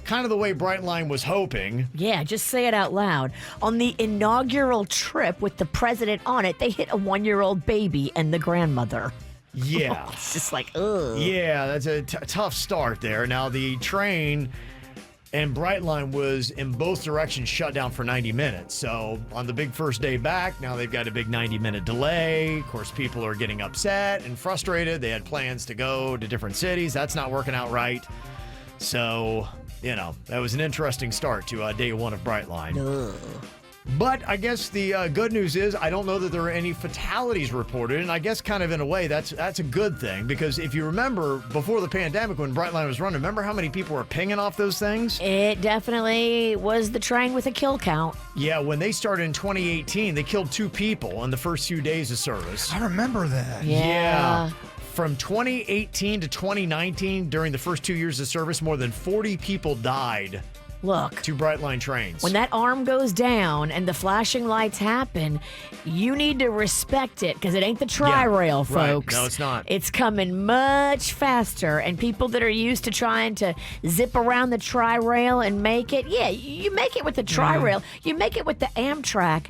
kind of the way Brightline was hoping. Yeah, just say it out loud. On the inaugural trip with the president on it, they hit a 1-year-old baby and the grandmother. Yeah. It's just like, ugh. Yeah, that's a tough start there. Now, the train and Brightline was in both directions shut down for 90 minutes. So on the big first day back, now they've got a big 90-minute delay. Of course, people are getting upset and frustrated. They had plans to go to different cities. That's not working out right. So, that was an interesting start to day one of Brightline. Ugh. But I guess the good news is I don't know that there are any fatalities reported, and I guess kind of in a way that's a good thing, because if you remember before the pandemic when Brightline was running, remember how many people were pinging off those things? It definitely was the train with a kill count. Yeah, when they started in 2018, they killed 2 people in the first few days of service. I remember that. Yeah. From 2018 to 2019, during the first 2 years of service, more than 40 people died. Look, 2 Brightline trains. when that arm goes down and the flashing lights happen, you need to respect it because it ain't the tri-rail, right. folks. No, it's not. It's coming much faster, and people that are used to trying to zip around the tri-rail and make it, you make it with the tri-rail, you make it with the Amtrak,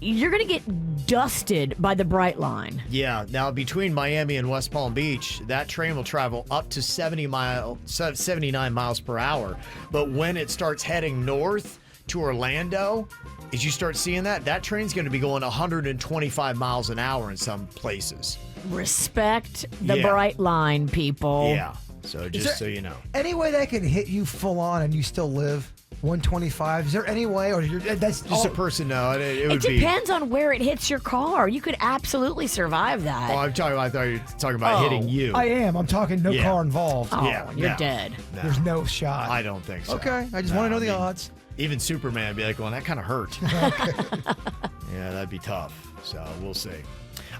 you're going to get dusted by the Brightline. Yeah, now between Miami and West Palm Beach, that train will travel up to 79 miles per hour. But when it starts heading north to Orlando, as you start seeing that train's going to be going 125 miles an hour in some places. Respect the Yeah. Brightline, people. Yeah, so just so you know. Any way that can hit you full on and you still live? 125? Is there any way, or that's Just a person, no, it would It be. depends on where it hits your car. You could absolutely survive that. Oh, I thought you were talking about hitting you. I am. I'm talking no Yeah. car involved. Oh, yeah, you're no. dead. No, There's no shot. I don't think so. Okay, I just want to know the odds. Even Superman would be like, well, that kind of hurt. Yeah, that'd be tough. So we'll see.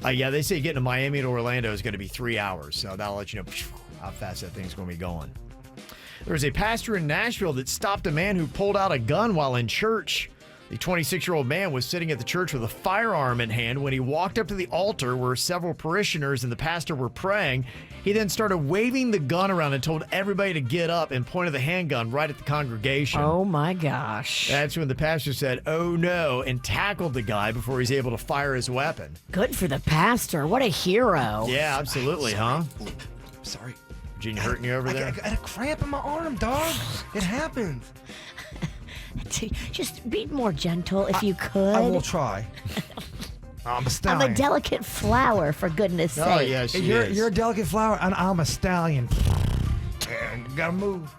Yeah, they say getting to Miami to Orlando is going to be 3 hours. So that'll let you know how fast that thing's going to be going. There was a pastor in Nashville that stopped a man who pulled out a gun while in church. The 26-year-old man was sitting at the church with a firearm in hand when he walked up to the altar where several parishioners and the pastor were praying. He then started waving the gun around and told everybody to get up and pointed the handgun right at the congregation. Oh, my gosh. That's when the pastor said, "Oh no," and tackled the guy before he's able to fire his weapon. Good for the pastor. What a hero. Yeah, absolutely, huh? Sorry. Virginia hurting you over there? I got a cramp in my arm, dog. It happened. Just be more gentle if you could. I will try. I'm a I'm stallion. a delicate flower, for goodness sake. Oh, yeah, she is. You're a delicate flower, and I'm a stallion. And gotta move.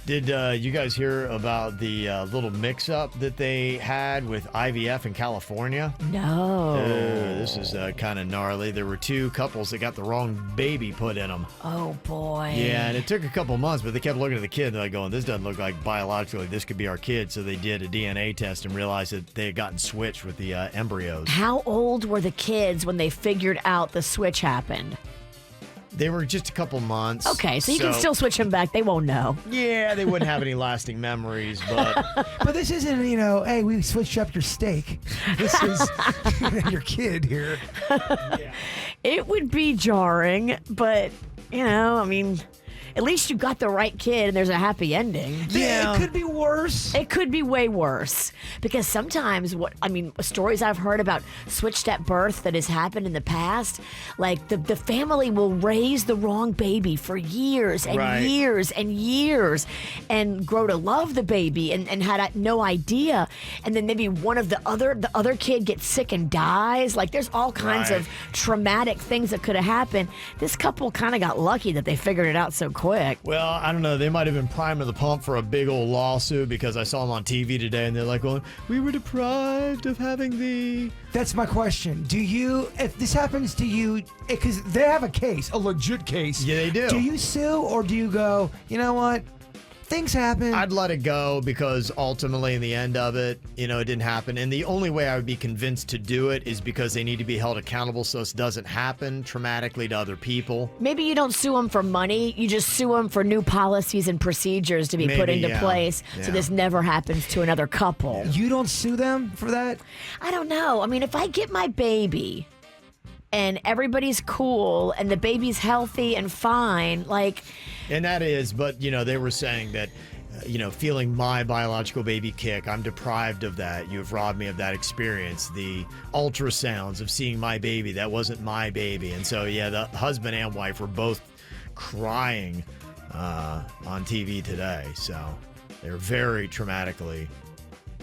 Did you guys hear about the little mix-up that they had with IVF in California? No. This is kind of gnarly. There were 2 couples that got the wrong baby put in them. Oh, boy. Yeah, and it took a couple months, but they kept looking at the kid and they're like going, this doesn't look like biologically this could be our kid. So they did a DNA test and realized that they had gotten switched with the embryos. How old were the kids when they figured out the switch happened? They were just a couple months. Okay, so you can still switch them back. They won't know. Yeah, they wouldn't have any lasting memories, but But this isn't, hey, we switched up your steak. This is your kid here. It would be jarring, but, I mean, at least you got the right kid and there's a happy ending. Yeah. It could be worse. It could be way worse because sometimes stories I've heard about switched at birth that has happened in the past, like the family will raise the wrong baby for years and Right. years and years and grow to love the baby and had no idea. And then maybe the other kid gets sick and dies. Like there's all kinds Right. of traumatic things that could have happened. This couple kind of got lucky that they figured it out so quick. well, I don't know. They might have been priming the pump for a big old lawsuit because I saw them on TV today and they're like, well, we were deprived of having the... That's my question. If this happens to you, because they have a case, a legit case. Yeah, they do. Do you sue or do you go, you know what? things happen. I'd let it go because ultimately in the end of it, it didn't happen. And the only way I would be convinced to do it is because they need to be held accountable so this doesn't happen traumatically to other people. Maybe you don't sue them for money. You just sue them for new policies and procedures to be put Maybe, into place yeah. so this never happens to another couple. You don't sue them for that? I don't know. I mean, if I get my baby and everybody's cool and the baby's healthy and fine, And that is, but, they were saying that, feeling my biological baby kick, I'm deprived of that. You've robbed me of that experience. The ultrasounds of seeing my baby, that wasn't my baby. And so, yeah, the husband and wife were both crying on TV today. So they're very traumatically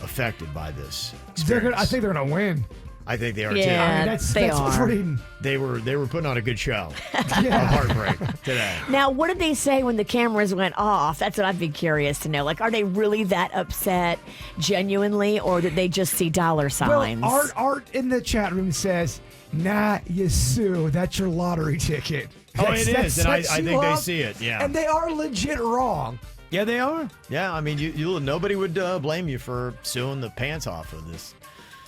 affected by this experience. I think they're going to win. I think they are Yeah, too. I mean, that's pretty. They were putting on a good show of heartbreak today. Now, what did they say when the cameras went off? That's what I'd be curious to know. Are they really that upset genuinely, or did they just see dollar signs? Well, Art in the chat room says, nah, you sue. That's your lottery ticket. Oh, it is, and I think they see it, yeah. And they are legit wrong. Yeah, they are. Yeah, I mean, you nobody would blame you for suing the pants off of this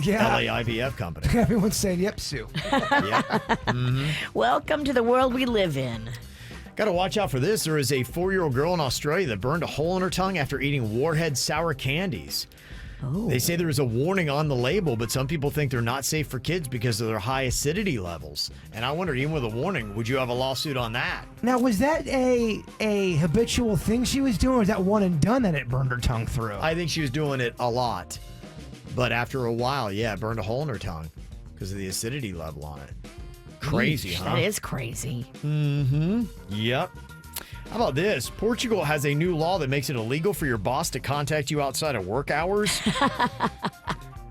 LA IVF company. Everyone's saying, yep, sue. Yeah. Mm-hmm. Welcome to the world we live in. Got to watch out for this. There is a 4-year-old girl in Australia that burned a hole in her tongue after eating Warhead sour candies. Oh. They say there is a warning on the label, but some people think they're not safe for kids because of their high acidity levels. And I wonder, even with a warning, would you have a lawsuit on that? Now, was that a habitual thing she was doing, or was that one and done that it burned her tongue through? I think she was doing it a lot. But after a while, yeah, it burned a hole in her tongue because of the acidity level on it. Crazy, huh? That is crazy. Mm-hmm. Yep. How about this? Portugal has a new law that makes it illegal for your boss to contact you outside of work hours.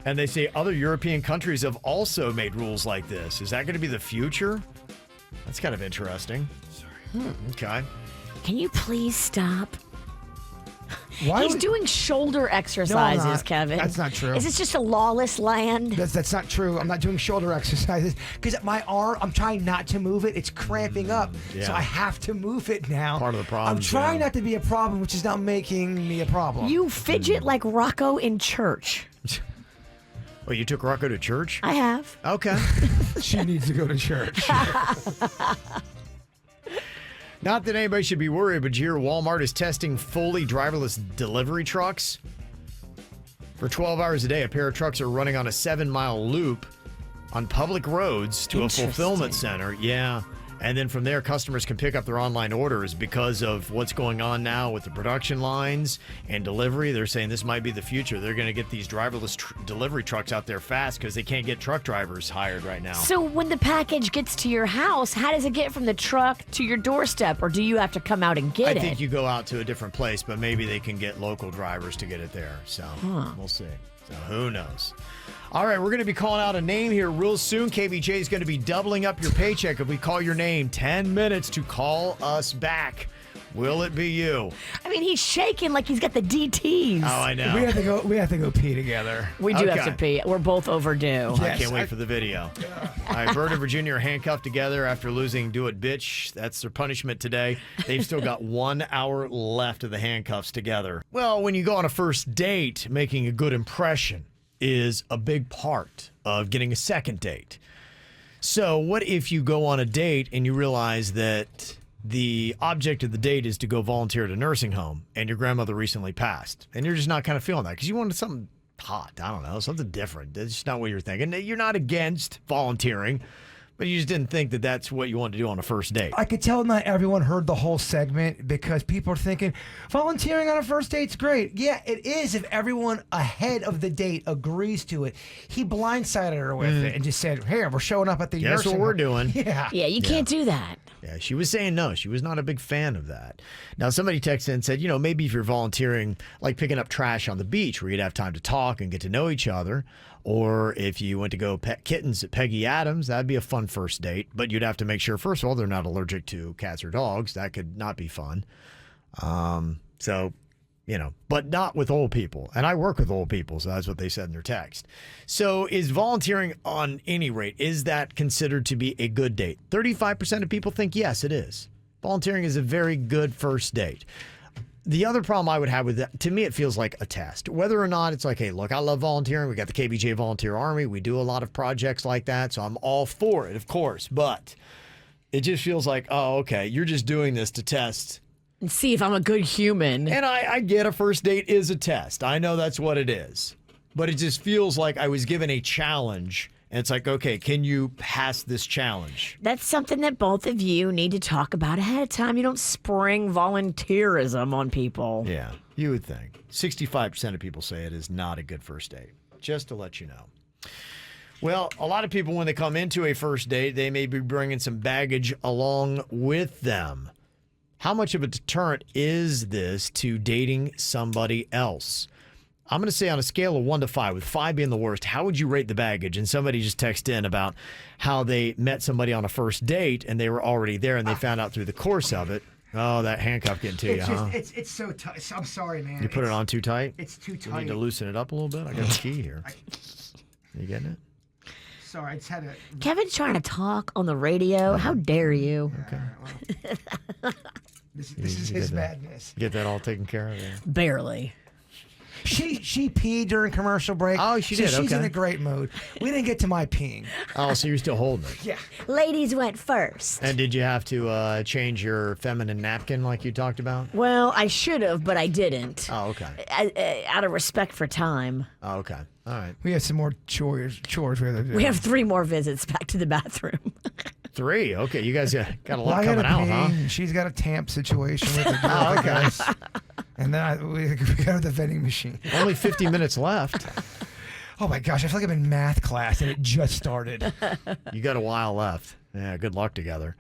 And they say other European countries have also made rules like this. Is that going to be the future? That's kind of interesting. Okay. Can you please stop? Why He's would- doing shoulder exercises, not. Kevin. That's not true. Is this just a lawless land? That's not true. I'm not doing shoulder exercises because my arm, I'm trying not to move it. It's cramping up. yeah. So I have to move it now. Part of the problem, I'm trying yeah. not to be a problem, which is now making me a problem. You fidget like Rocco in church. Well, you took Rocco to church? I have. Okay. She needs to go to church. Not that anybody should be worried, but here Walmart is testing fully driverless delivery trucks. For 12 hours a day, a pair of trucks are running on a 7-mile loop on public roads to a fulfillment center. Yeah. And then from there, customers can pick up their online orders because of what's going on now with the production lines and delivery. They're saying this might be the future. They're going to get these driverless delivery trucks out there fast because they can't get truck drivers hired right now. So when the package gets to your house, how does it get from the truck to your doorstep, or do you have to come out and get it? I think you go out to a different place, but maybe they can get local drivers to get it there. So we'll see. So who knows? All right, we're going to be calling out a name here real soon. KVJ is going to be doubling up your paycheck if we call your name. 10 minutes to call us back. Will it be you? I mean, he's shaking like he's got the DTs. Oh, I know. We have to go pee together. We do have Okay. to pee. We're both overdue. I can't wait for the video. All right, Bert and Virginia are handcuffed together after losing Do It Bitch. That's their punishment today. They've still got 1 hour left of the handcuffs together. Well, when you go on a first date, making a good impression is a big part of getting a second date. So what if you go on a date and you realize that the object of the date is to go volunteer at a nursing home and your grandmother recently passed and you're just not kind of feeling that because you wanted something hot, I don't know, something different. That's just not what you're thinking. You're not against volunteering, but you just didn't think that that's what you wanted to do on a first date. I could tell not everyone heard the whole segment because people are thinking volunteering on a first date's great. Yeah, it is if everyone ahead of the date agrees to it. He blindsided her with it and just said, "Hey, we're showing up at the That's nursing what we're home." doing. Yeah. Yeah, you can't do that. Yeah, she was saying no. She was not a big fan of that. Now, somebody texted in and said, maybe if you're volunteering, like picking up trash on the beach where you'd have time to talk and get to know each other, or if you went to go pet kittens at Peggy Adams, that'd be a fun first date. But you'd have to make sure, first of all, they're not allergic to cats or dogs. That could not be fun. But not with old people. And I work with old people, so that's what they said in their text. So is volunteering on any rate, is that considered to be a good date? 35% of people think yes, it is. Volunteering is a very good first date. The other problem I would have with that, to me, it feels like a test. Whether or not it's like, hey, look, I love volunteering. We got the KVJ Volunteer Army. We do a lot of projects like that, so I'm all for it, of course. But it just feels like, oh, okay, you're just doing this to test. And see if I'm a good human. And I get a first date is a test. I know that's what it is. But it just feels like I was given a challenge. And it's like, okay, can you pass this challenge? That's something that both of you need to talk about ahead of time. You don't spring volunteerism on people. Yeah, you would think. 65% of people say it is not a good first date, just to let you know. Well, a lot of people, when they come into a first date, they may be bringing some baggage along with them. How much of a deterrent is this to dating somebody else? I'm going to say on a scale of 1 to 5, with 5 being the worst, how would you rate the baggage? And somebody just texted in about how they met somebody on a first date and they were already there and they found out through the course of it. Oh, that handcuff getting to you, huh? It's so tight. I'm sorry, man. You put it on too tight? It's too You tight. need to loosen it up a little bit? I got the key here. You getting it? Sorry, I just had to. Kevin's trying to talk on the radio. How dare you? Okay. This is his madness. Get that all taken care of there. Barely. She peed during commercial break. Oh, she did, She's okay. in a great mood. We didn't get to my peeing. Oh, so you're still holding it. Yeah. Ladies went first. And did you have to change your feminine napkin like you talked about? Well, I should have, but I didn't. Oh, okay. Out of respect for time. Oh, okay. All right. We have some more chores we have to do. We have 3 more visits back to the bathroom. 3? Okay, you guys got a Well, lot I coming gotta out, pee. huh? She's got a tamp situation with the girl, I guess. And then we got the vending machine. Only 50 minutes left. Oh my gosh, I feel like I'm in math class and it just started. You got a while left. Yeah, good luck together.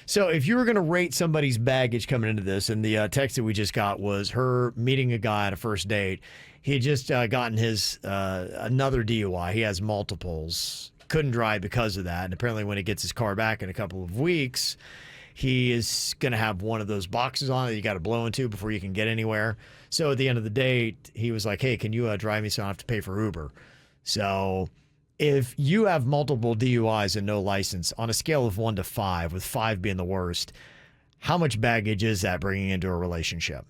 So if you were going to rate somebody's baggage coming into this, and the text that we just got was her meeting a guy at a first date. He had just gotten his another DUI. He has multiples. Couldn't drive because of that. And apparently when he gets his car back in a couple of weeks, he is going to have one of those boxes on it you got to blow into before you can get anywhere. So at the end of the date, he was like, hey, can you drive me so I don't have to pay for Uber? So if you have multiple DUIs and no license, on a scale of 1 to 5, with 5 being the worst, how much baggage is that bringing into a relationship?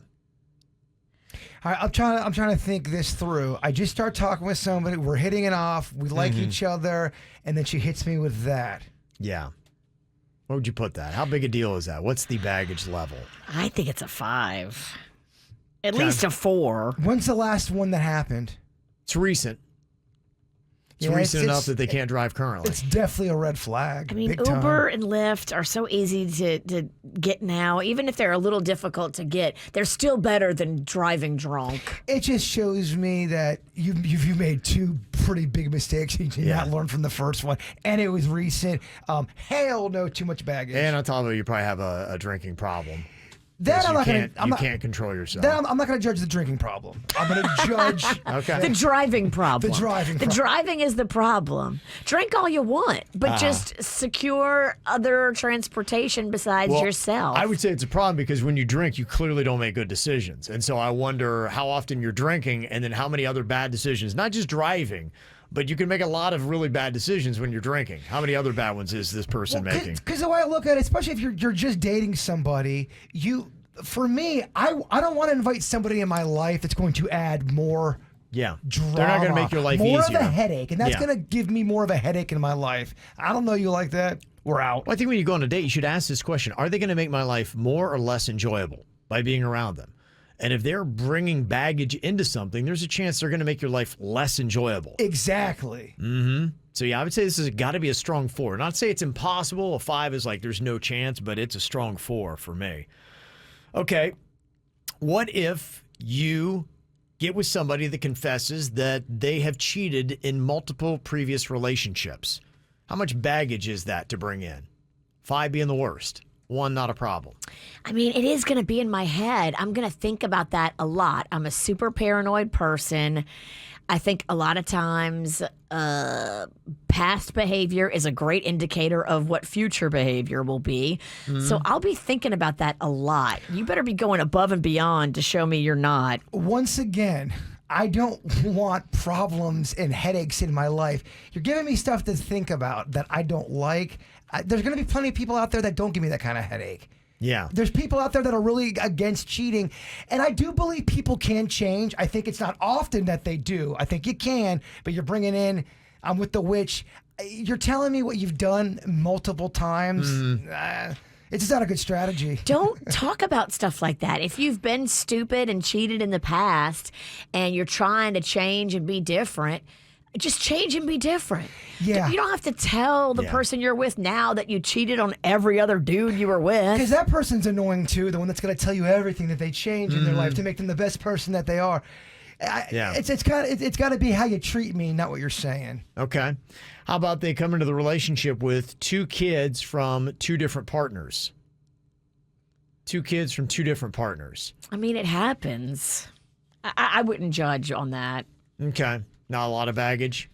All right, I'm trying to think this through. I just start talking with somebody. We're hitting it off. We like each other. And then she hits me with that. Yeah. Where would you put that? How big a deal is that? What's the baggage level? I think it's a 5. At least a 4. When's the last one that happened? It's recent. It's Yeah, recent it's- enough that they can't drive currently. It's definitely a red flag. I mean, big time. Uber and Lyft are so easy to get now. Even if they're a little difficult to get, they're still better than driving drunk. It just shows me that you made 2 pretty big mistakes. You did not learn from the first one, and it was recent. Hell no, too much baggage. And on top of it, you probably have a drinking problem. That Yes, I'm you not can't control yourself. That I'm not going to judge the drinking problem. I'm going to judge The driving problem. The driving The problem. driving is the problem. Drink all you want, but just secure other transportation besides Well, yourself. I would say it's a problem because when you drink, you clearly don't make good decisions. And so I wonder how often you're drinking and then how many other bad decisions, not just driving, but you can make a lot of really bad decisions when you're drinking. How many other bad ones is this person making? Because the way I look at it, especially if you're just dating somebody, for me, I don't want to invite somebody in my life that's going to add more Yeah. drama. They're not going to make your life more easier. of a headache, and that's Yeah. going to give me more of a headache in my life. I don't know you like that. We're out. Well, I think when you go on a date, you should ask this question. Are they going to make my life more or less enjoyable by being around them? And if they're bringing baggage into something, there's a chance they're going to make your life less enjoyable. Exactly. So, yeah, I would say this has got to be a strong 4. Not to say it's impossible. A 5 is like there's no chance, but it's a strong 4 for me. Okay. What if you get with somebody that confesses that they have cheated in multiple previous relationships? How much baggage is that to bring in? 5 being the worst. 1, not a problem. I mean, it is going to be in my head. I'm going to think about that a lot. I'm a super paranoid person. I think a lot of times past behavior is a great indicator of what future behavior will be. So I'll be thinking about that a lot. You better be going above and beyond to show me you're not. Once again, I don't want problems and headaches in my life. You're giving me stuff to think about that I don't like. There's going to be plenty of people out there that don't give me that kind of headache. Yeah. There's people out there that are really against cheating, and I do believe people can change. I think it's not often that they do. I think you can, but you're bringing in, I'm with the witch. You're telling me what you've done multiple times. It's just not a good strategy. Don't talk about stuff like that. If you've been stupid and cheated in the past and you're trying to change and be different, just change and be different. Yeah. You don't have to tell the person you're with now that you cheated on every other dude you were with. Because that person's annoying too, the one that's going to tell you everything that they change in their life to make them the best person that they are. It's got to be how you treat me, not what you're saying. Okay. How about they come into the relationship with 2 kids from 2 different partners? 2 kids from 2 different partners. I mean, it happens. I wouldn't judge on that. Okay. Not a lot of baggage.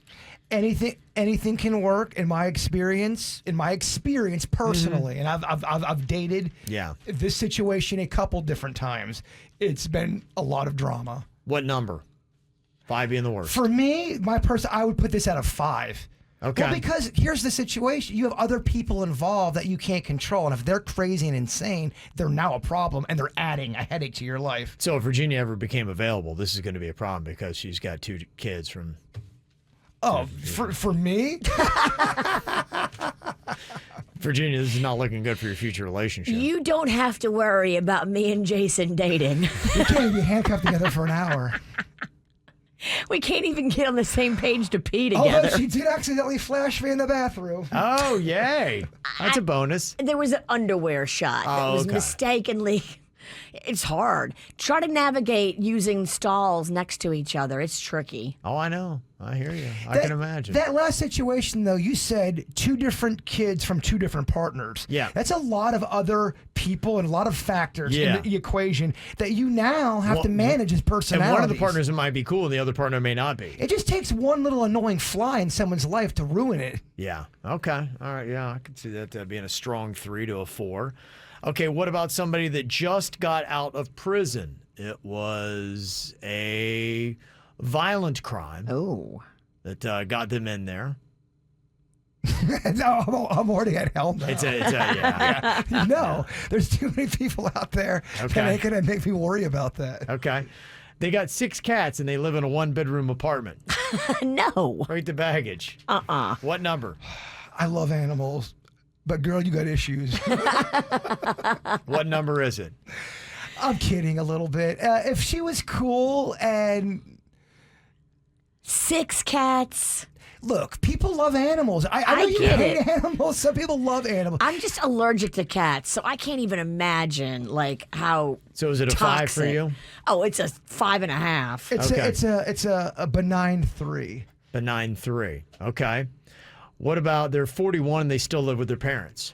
Anything can work in my experience. Personally, and I've dated this situation a couple different times. It's been a lot of drama. What number? 5 being the worst. For me, I would put this at a 5. Okay. Well, because here's the situation. You have other people involved that you can't control. And if they're crazy and insane, they're now a problem and they're adding a headache to your life. So if Virginia ever became available, this is going to be a problem because she's got 2 kids from... Oh, for me? Virginia, this is not looking good for your future relationship. You don't have to worry about me and Jason dating. We can't be handcuffed together for an hour. We can't even get on the same page to pee together. Although she did accidentally flash me in the bathroom. Oh, yay. That's a bonus. There was an underwear shot that was mistakenly... It's hard. Try to navigate using stalls next to each other. It's tricky. Oh, I know. I hear you. I can imagine. That last situation, though, you said 2 different kids from 2 different partners. Yeah. That's a lot of other people and a lot of factors in the equation that you now have to manage as personalities. And one of the partners might be cool and the other partner may not be. It just takes one little annoying fly in someone's life to ruin it. Yeah. Okay. All right. Yeah, I could see that being a strong 3 to a 4. Okay, what about somebody that just got out of prison? It was a violent crime. Oh. That got them in there. No, I'm already at hell now. Yeah. No, there's too many people out there that ain't going to make me worry about that. Okay. They got 6 cats and they live in a 1-bedroom apartment. No. Rate the baggage. What number? I love animals. But girl, you got issues. What number is it? I'm kidding a little bit. If she was cool and 6 cats. Look, people love animals. I know you hate animals. Some people love animals. I'm just allergic to cats, so I can't even imagine like how. So is it a toxic. 5 for you? Oh, it's a 5.5. It's a benign 3. Benign 3. Okay. What about they're 41 and they still live with their parents?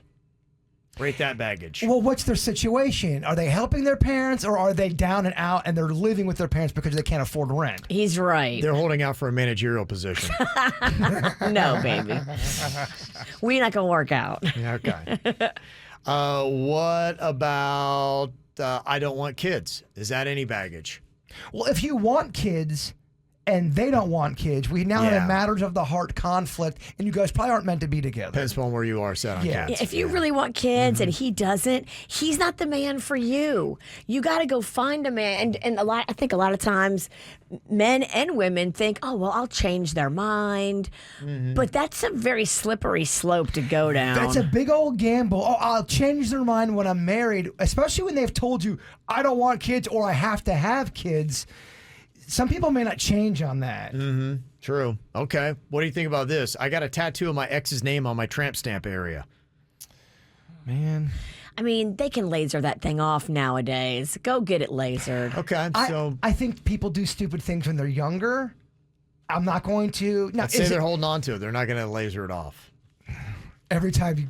Rate that baggage. Well, what's their situation? Are they helping their parents or are they down and out and they're living with their parents because they can't afford rent? He's right. They're holding out for a managerial position. No, baby. We're not going to work out. Okay. What about I don't want kids? Is that any baggage? Well, if you want kids and they don't want kids, we now have matters of the heart conflict, and you guys probably aren't meant to be together. Depends on where you are set on kids. If you really want kids and he doesn't, he's not the man for you. You got to go find a man. And I think a lot of times men and women think, oh, well, I'll change their mind. But that's a very slippery slope to go down. That's a big old gamble. Oh, I'll change their mind when I'm married, especially when they've told you, I don't want kids or I have to have kids. Some people may not change on that. True. Okay. What do you think about this? I got a tattoo of my ex's name on my tramp stamp area. Man. I mean, they can laser that thing off nowadays. Go get it lasered. Okay. So I think people do stupid things when they're younger. I'm not going to. Now, let's say they're holding on to it. They're not going to laser it off. Every time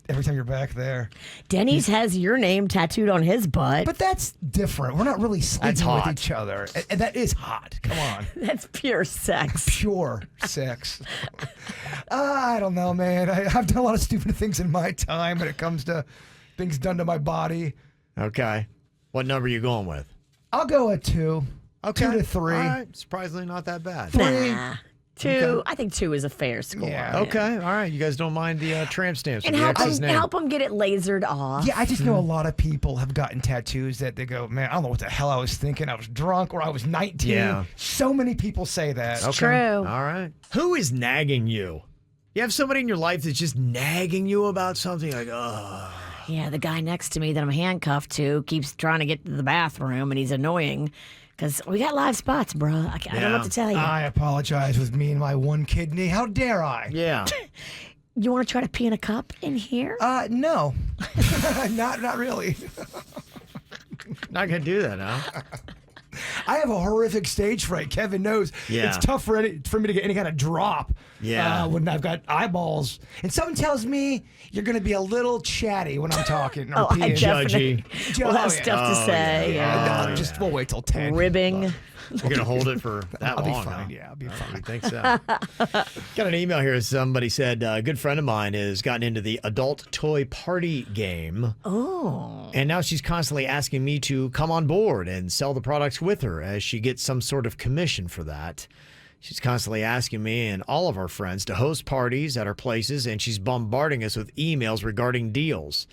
every time you're back there. Denny's has your name tattooed on his butt. But that's different. We're not really sleeping with each other. And that is hot. Come on. That's pure sex. Pure sex. I don't know, man. I've done a lot of stupid things in my time when it comes to things done to my body. Okay. What number are you going with? I'll go at 2. Okay. 2 to 3. All right. Surprisingly not that bad. 3. Nah. 2. I think 2 is a fair score. Yeah. Okay, all right. You guys don't mind the tramp stamps And with the help ex's them, name. help them get it lasered off. Yeah, I just know a lot of people have gotten tattoos that they go, man, I don't know what the hell I was thinking. I was drunk or I was 19. Yeah. So many people say that. Okay. True. All right. Who is nagging you? You have somebody in your life that's just nagging you about something like, oh. Yeah, the guy next to me that I'm handcuffed to keeps trying to get to the bathroom, and he's annoying because we got live spots, bro. I don't know what to tell you. I apologize with me and my one kidney. How dare I? Yeah. You want to try to pee in a cup in here? No. not really. Not going to do that, huh? I have a horrific stage fright. Kevin knows. Yeah. It's tough for me to get any kind of drop when I've got eyeballs. And someone tells me you're going to be a little chatty when I'm talking or Oh, I peeing. definitely Judgy. will have yeah. stuff to say. Yeah. We'll wait till 10. Ribbing. You're going to hold it for that I'll long, be fine. huh? Yeah, I'll be I fine. think so. Got an email here. Somebody said, a good friend of mine has gotten into the adult toy party game. Oh. And now she's constantly asking me to come on board and sell the products with her as she gets some sort of commission for that. She's constantly asking me and all of our friends to host parties at our places, and she's bombarding us with emails regarding deals.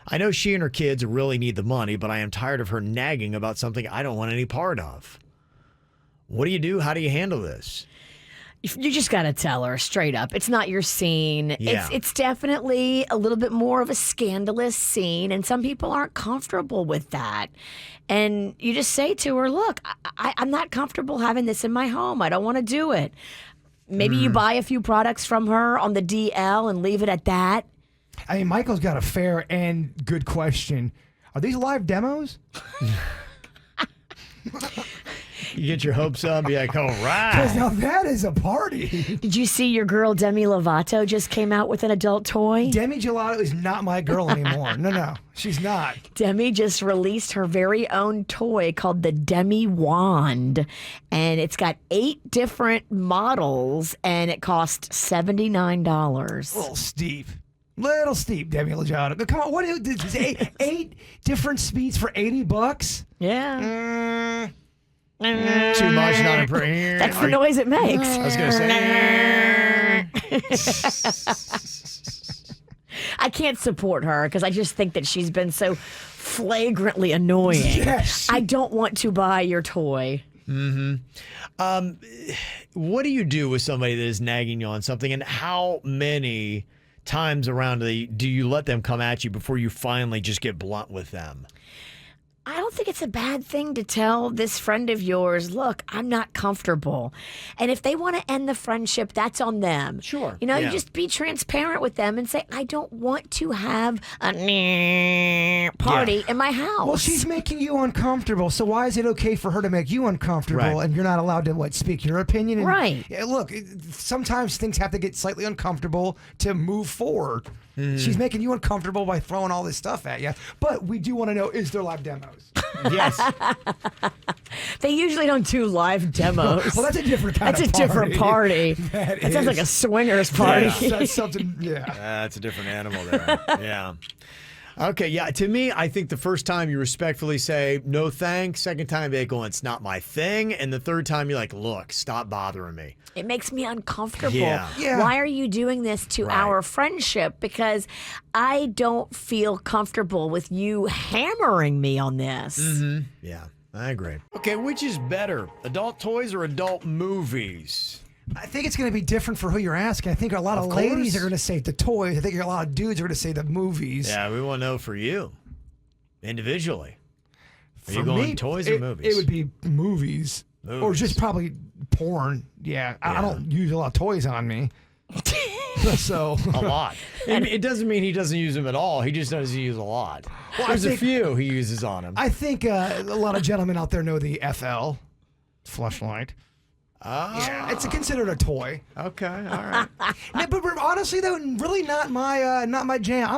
I know she and her kids really need the money, but I am tired of her nagging about something I don't want any part of. What do you do? How do you handle this? You just got to tell her straight up. It's not your scene. Yeah. It's definitely a little bit more of a scandalous scene, and some people aren't comfortable with that. And you just say to her, look, I'm not comfortable having this in my home. I don't want to do it. Maybe you buy a few products from her on the DL and leave it at that. I mean, Michael's got a fair and good question. Are these live demos? You get your hopes up, be like, all Because right. now that is a party. Did you see your girl Demi Lovato just came out with an adult toy? Demi Gelato is not my girl anymore. No, she's not. Demi just released her very own toy called the Demi Wand, and it's got 8 different models, and it cost $79. Little steep, Demi Lovato. Come on, what is eight different speeds for $80? Yeah. Too much, not impressive. That's the noise it makes. I was going to say. I can't support her because I just think that she's been so flagrantly annoying. Yes. I don't want to buy your toy. What do you do with somebody that is nagging you on something, and how many times around do you let them come at you before you finally just get blunt with them? I don't think it's a bad thing to tell this friend of yours, look, I'm not comfortable. And if they want to end the friendship, that's on them. Sure. You know, Yeah. you just be transparent with them and say, I don't want to have a party in my house. Well, she's making you uncomfortable, so why is it okay for her to make you uncomfortable Right. and you're not allowed to, speak your opinion? And, Right. Yeah, look, sometimes things have to get slightly uncomfortable to move forward. She's making you uncomfortable by throwing all this stuff at you. But we do want to know, is there live demos? Yes. They usually don't do live demos. Well, that's a different kind That's of a different party. That That sounds like a swingers party. That's something, yeah. That's a different animal there. Yeah. Okay, yeah. To me, I think the first time you respectfully say, no thanks. Second time, they go, it's not my thing. And the third time, you're like, look, stop bothering me. It makes me uncomfortable. Yeah. Yeah. Why are you doing this to Right. our friendship? Because I don't feel comfortable with you hammering me on this. Yeah, I agree. Okay, which is better, adult toys or adult movies? I think it's going to be different for who you're asking. I think a lot of Of ladies course. are going to say the toys. I think a lot of dudes are going to say the movies. Yeah, we want to know for you, individually. Are you For going me, toys or movies? It would be movies. Or Movies. just probably porn. Yeah. I Yeah. don't use a lot of toys on me. So a lot. It doesn't mean he doesn't use them at all. He just doesn't use a lot. Well, I There's a think- few he uses on him. I think a lot of gentlemen out there know the FL fleshlight. Yeah, it's considered a toy. Okay, all right. No, but honestly, though, really not my jam.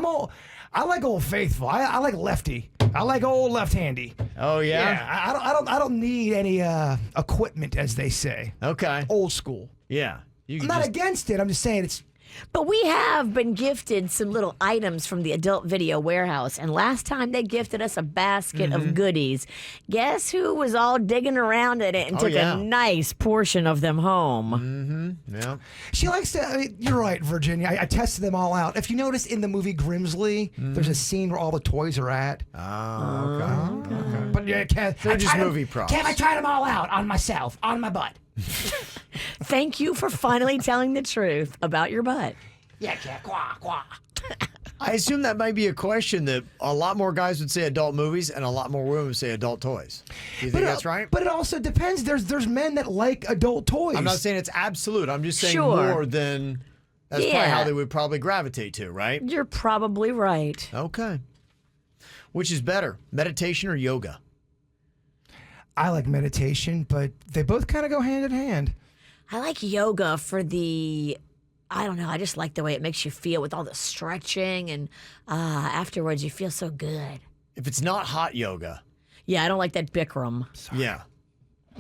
I like Old Faithful. I like Lefty. I like old left-handy. Oh, yeah? Yeah, I don't need any equipment, as they say. Okay. Old school. Yeah. You I'm can not just, against it. I'm just saying But we have been gifted some little items from the Adult Video Warehouse, and last time they gifted us a basket of goodies. Guess who was all digging around in it and took a nice portion of them home? Yeah. She likes to. I mean, you're right, Virginia. I tested them all out. If you notice in the movie Grimsley, there's a scene where all the toys are at. Oh, okay. But yeah, Kev, They're just movie props. Kev, I tried them all out on myself, on my butt. Thank you for finally telling the truth about your butt. Yeah, Kev, quah, quah. I assume that might be a question that a lot more guys would say adult movies and a lot more women would say adult toys. Do you think that's right? But it also depends. There's men that like adult toys. I'm not saying it's absolute. I'm just saying Sure. more than that's probably how they would probably gravitate to, right? You're probably right. Okay. Which is better, meditation or yoga? I like meditation, but they both kind of go hand in hand. I like yoga for I don't know, I just like the way it makes you feel with all the stretching, and afterwards you feel so good. If it's not hot yoga. Yeah, I don't like that Bikram. Yeah.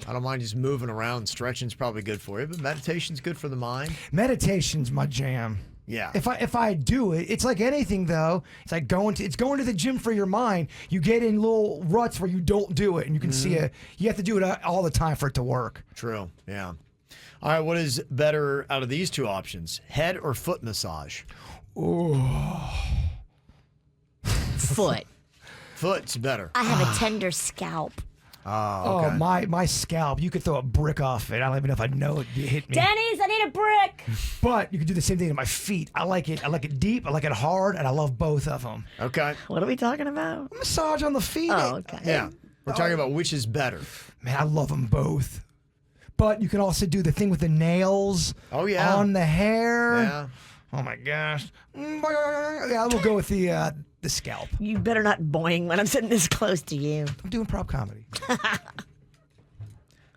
I don't mind just moving around. Stretching's probably good for you, but meditation's good for the mind. Meditation's my jam. Yeah. If I do it, it's like anything though. It's like going to the gym for your mind. You get in little ruts where you don't do it, and you can see it. You have to do it all the time for it to work. True. Yeah. All right. What is better out of these two options? Head or foot massage? Foot. Foot's better. I have a tender scalp. Oh, okay. Oh, my scalp. You could throw a brick off it. I don't even know if I know it hit me. Denny's, I need a brick. But you could do the same thing to my feet. I like it deep. I like it hard, and I love both of them. Okay. What are we talking about? Massage on the feet. Oh, okay. Yeah. We're talking about which is better. Man, I love them both. But you can also do the thing with the nails. Oh, yeah. On the hair. Yeah. Oh my gosh. Yeah, we'll go with the scalp. You better not boing when I'm sitting this close to you. I'm doing prop comedy.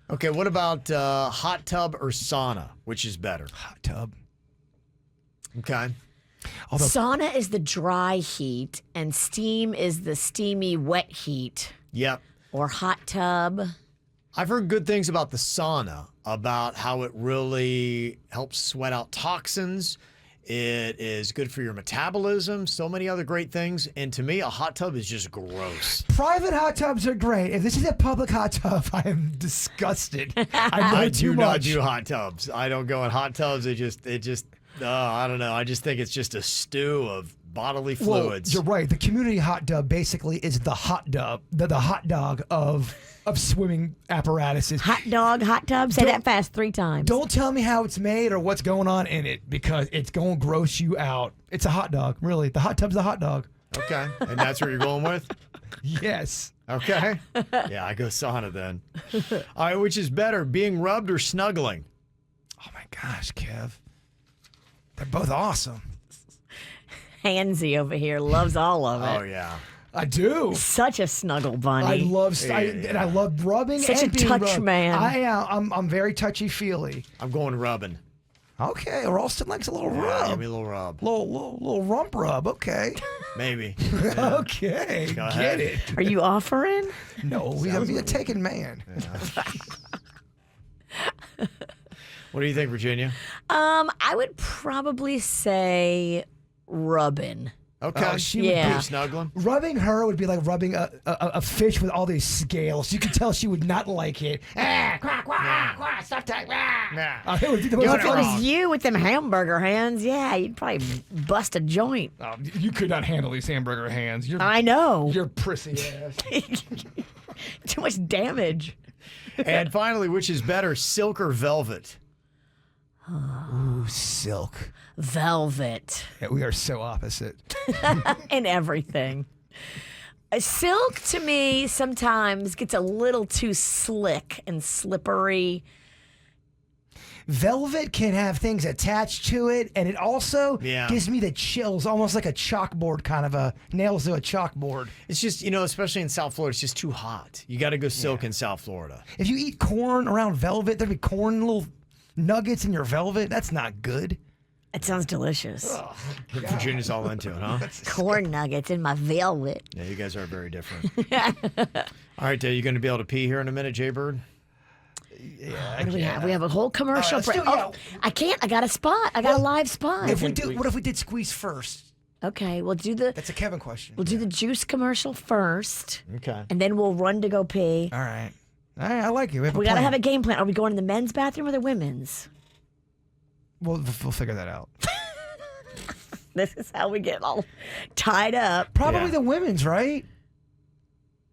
Okay. What about hot tub or sauna? Which is better? Hot tub. Okay. Sauna is the dry heat, and steam is the steamy wet heat. Yep. Or hot tub. I've heard good things about the sauna, about how it really helps sweat out toxins. It is good for your metabolism, so many other great things. And to me, a hot tub is just gross. Private hot tubs are great. If this is a public hot tub, I am disgusted. I do not do hot tubs. I don't go in hot tubs. I don't know. I just think it's just a stew of bodily fluids. Well, you're right. The community hot tub basically is the hot dog, the hot dog of swimming apparatuses. Hot dog, hot tub. Say that fast 3 times. Don't tell me how it's made or what's going on in it, because it's going to gross you out. It's a hot dog, really. The hot tub's a hot dog. Okay. And that's what you're going with? Yes. Okay. Yeah, I go sauna then. All right, which is better, being rubbed or snuggling? Oh my gosh, Kev. They're both awesome. Handsy over here loves all of it. Oh, yeah. I do. Such a snuggle bunny. I love rubbing. Such and a being touch rubbed. man. I'm very touchy feely. I'm going rubbing. Okay, Ralston likes a little Yeah, rub. give me a little rub. Little rump rub. Okay. Maybe. Okay. Go Get ahead. it. Are you offering? No, he's gonna be a taken man. What do you think, Virginia? I would probably say rubbing. Okay. She Yeah. would You snuggling? rubbing her would be like rubbing a fish with all these scales. You could tell she would not like it. Quack, quack, quack, stop that. Nah. It would be the If most it was you with them hamburger hands, yeah, you'd probably bust a joint. you could not handle these hamburger hands. I know. You're prissy ass. Too much damage. And finally, which is better, silk or velvet? Ooh, silk. Velvet. Yeah, we are so opposite. And everything. Silk to me sometimes gets a little too slick and slippery. Velvet can have things attached to it, and it also gives me the chills, almost like a chalkboard kind of a nails to a chalkboard. It's just, especially in South Florida, it's just too hot. You got to go silk in South Florida. If you eat corn around velvet, there'd be corn little nuggets in your velvet. That's not good. It sounds delicious. Virginia's all into it, huh? Corn nuggets in my velvet. Yeah, you guys are very different. All right, you going to be able to pee here in a minute, Jay Bird? What do we have? We have a whole commercial let's break. do- yeah. Oh, I can't. I got a spot. I got a live spot. What if we did squeeze first? Okay, we'll do the That's a Kevin question. we'll do the juice commercial first, Okay. and then we'll run to go pee. All right. I like it. We gotta have a game plan. Are we going in the men's bathroom or the women's? We'll figure that out. This is how we get all tied up. Probably the women's, right?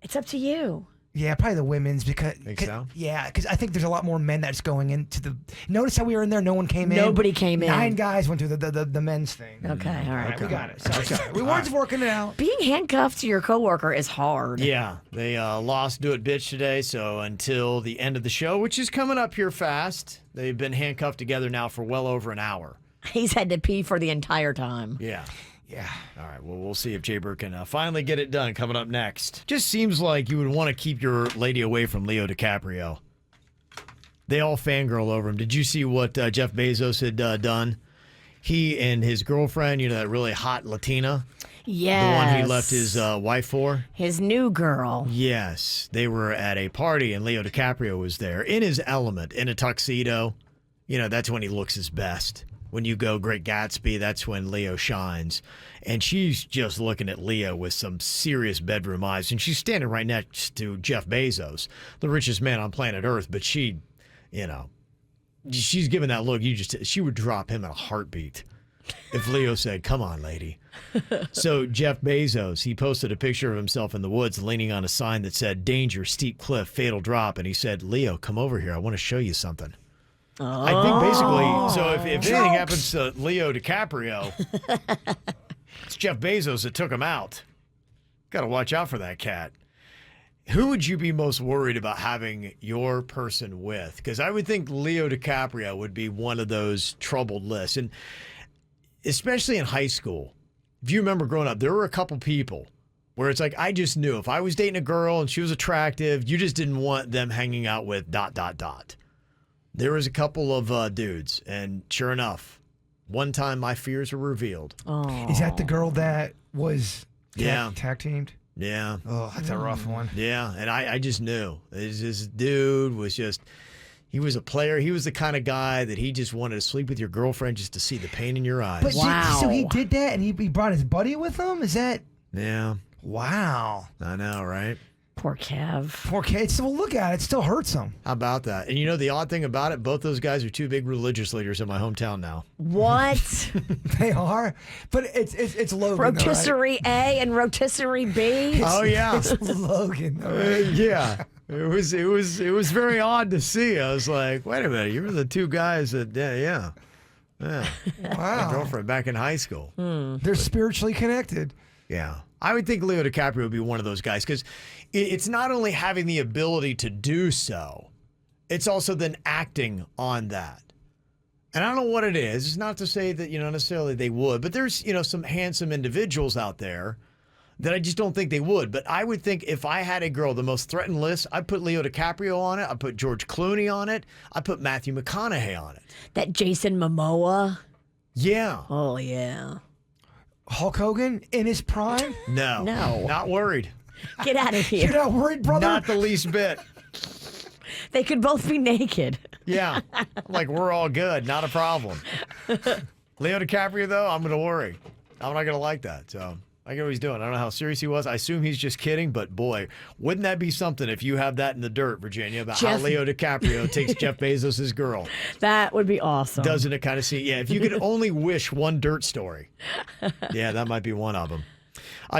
It's up to you. Yeah, probably the women's because. Think so? Yeah, because I think there's a lot more men that's going into the. Notice how we were in there. No one came in. Nobody came in. 9 guys went to the men's thing. Okay, all right. We got it. Sorry. We weren't working it out. Being handcuffed to your coworker is hard. Yeah, they lost Do It Bitch today, so until the end of the show, which is coming up here fast, they've been handcuffed together now for well over an hour. He's had to pee for the entire time. Yeah. Yeah. All right, well, we'll see if Jaybird can finally get it done coming up next. Just seems like you would want to keep your lady away from Leo DiCaprio. They all fangirl over him. Did you see what Jeff Bezos had done? He and his girlfriend, you know, that really hot Latina, Yes. the one he left his wife for? His new girl. Yes, they were at a party and Leo DiCaprio was there in his element, in a tuxedo. You know, that's when he looks his best. When you go Great Gatsby, that's when Leo shines. And she's just looking at Leo with some serious bedroom eyes. And she's standing right next to Jeff Bezos, the richest man on planet Earth. But she, you know, she's giving that look. She would drop him in a heartbeat if Leo said, "Come on, lady." So Jeff Bezos, he posted a picture of himself in the woods leaning on a sign that said, "Danger, steep cliff, fatal drop." And he said, "Leo, come over here. I want to show you something." I think basically, so if anything happens to Leo DiCaprio, it's Jeff Bezos that took him out. Got to watch out for that cat. Who would you be most worried about having your person with? Because I would think Leo DiCaprio would be one of those troubled lists. And especially in high school, if you remember growing up, there were a couple people where it's like, I just knew if I was dating a girl and she was attractive, you just didn't want them hanging out with ... There was a couple of dudes, and sure enough, one time my fears were revealed. Oh. Is that the girl that was tag teamed? Yeah. Oh, that's a rough one. Yeah, and I just knew. This dude was just, he was a player. He was the kind of guy that he just wanted to sleep with your girlfriend just to see the pain in your eyes. But so he did that, and he brought his buddy with him? Is that? Yeah. Wow. I know, right? Poor Kev. Poor kid. Still look at it. It still hurts him. How about that? And you know the odd thing about it, both those guys are two big religious leaders in my hometown now. What? They are, but it's Logan. Rotisserie A and rotisserie B. Oh yeah, It's Logan. Though, right? yeah. It was very odd to see. I was like, wait a minute, you were the two guys that yeah. My Wow. girlfriend back in high school. They're spiritually connected. Yeah. I would think Leo DiCaprio would be one of those guys because it's not only having the ability to do so, it's also then acting on that. And I don't know what it is. It's not to say that, necessarily they would, but there's, some handsome individuals out there that I just don't think they would. But I would think if I had a girl, the most threatened list, I'd put Leo DiCaprio on it. I'd put George Clooney on it. I'd put Matthew McConaughey on it. That Jason Momoa. Yeah. Oh, yeah. Hulk Hogan in his prime? No. Not worried. Get out of here. You're not worried, brother? Not the least bit. They could both be naked. Yeah. Like, we're all good. Not a problem. Leo DiCaprio, though, I'm going to worry. I'm not going to like that. So I get what he's doing. I don't know how serious he was. I assume he's just kidding. But, boy, wouldn't that be something if you have that in the dirt, Virginia, about how Leo DiCaprio takes Jeff Bezos' girl? That would be awesome. Doesn't it kind of see? Yeah, if you could only wish one dirt story. Yeah, that might be one of them.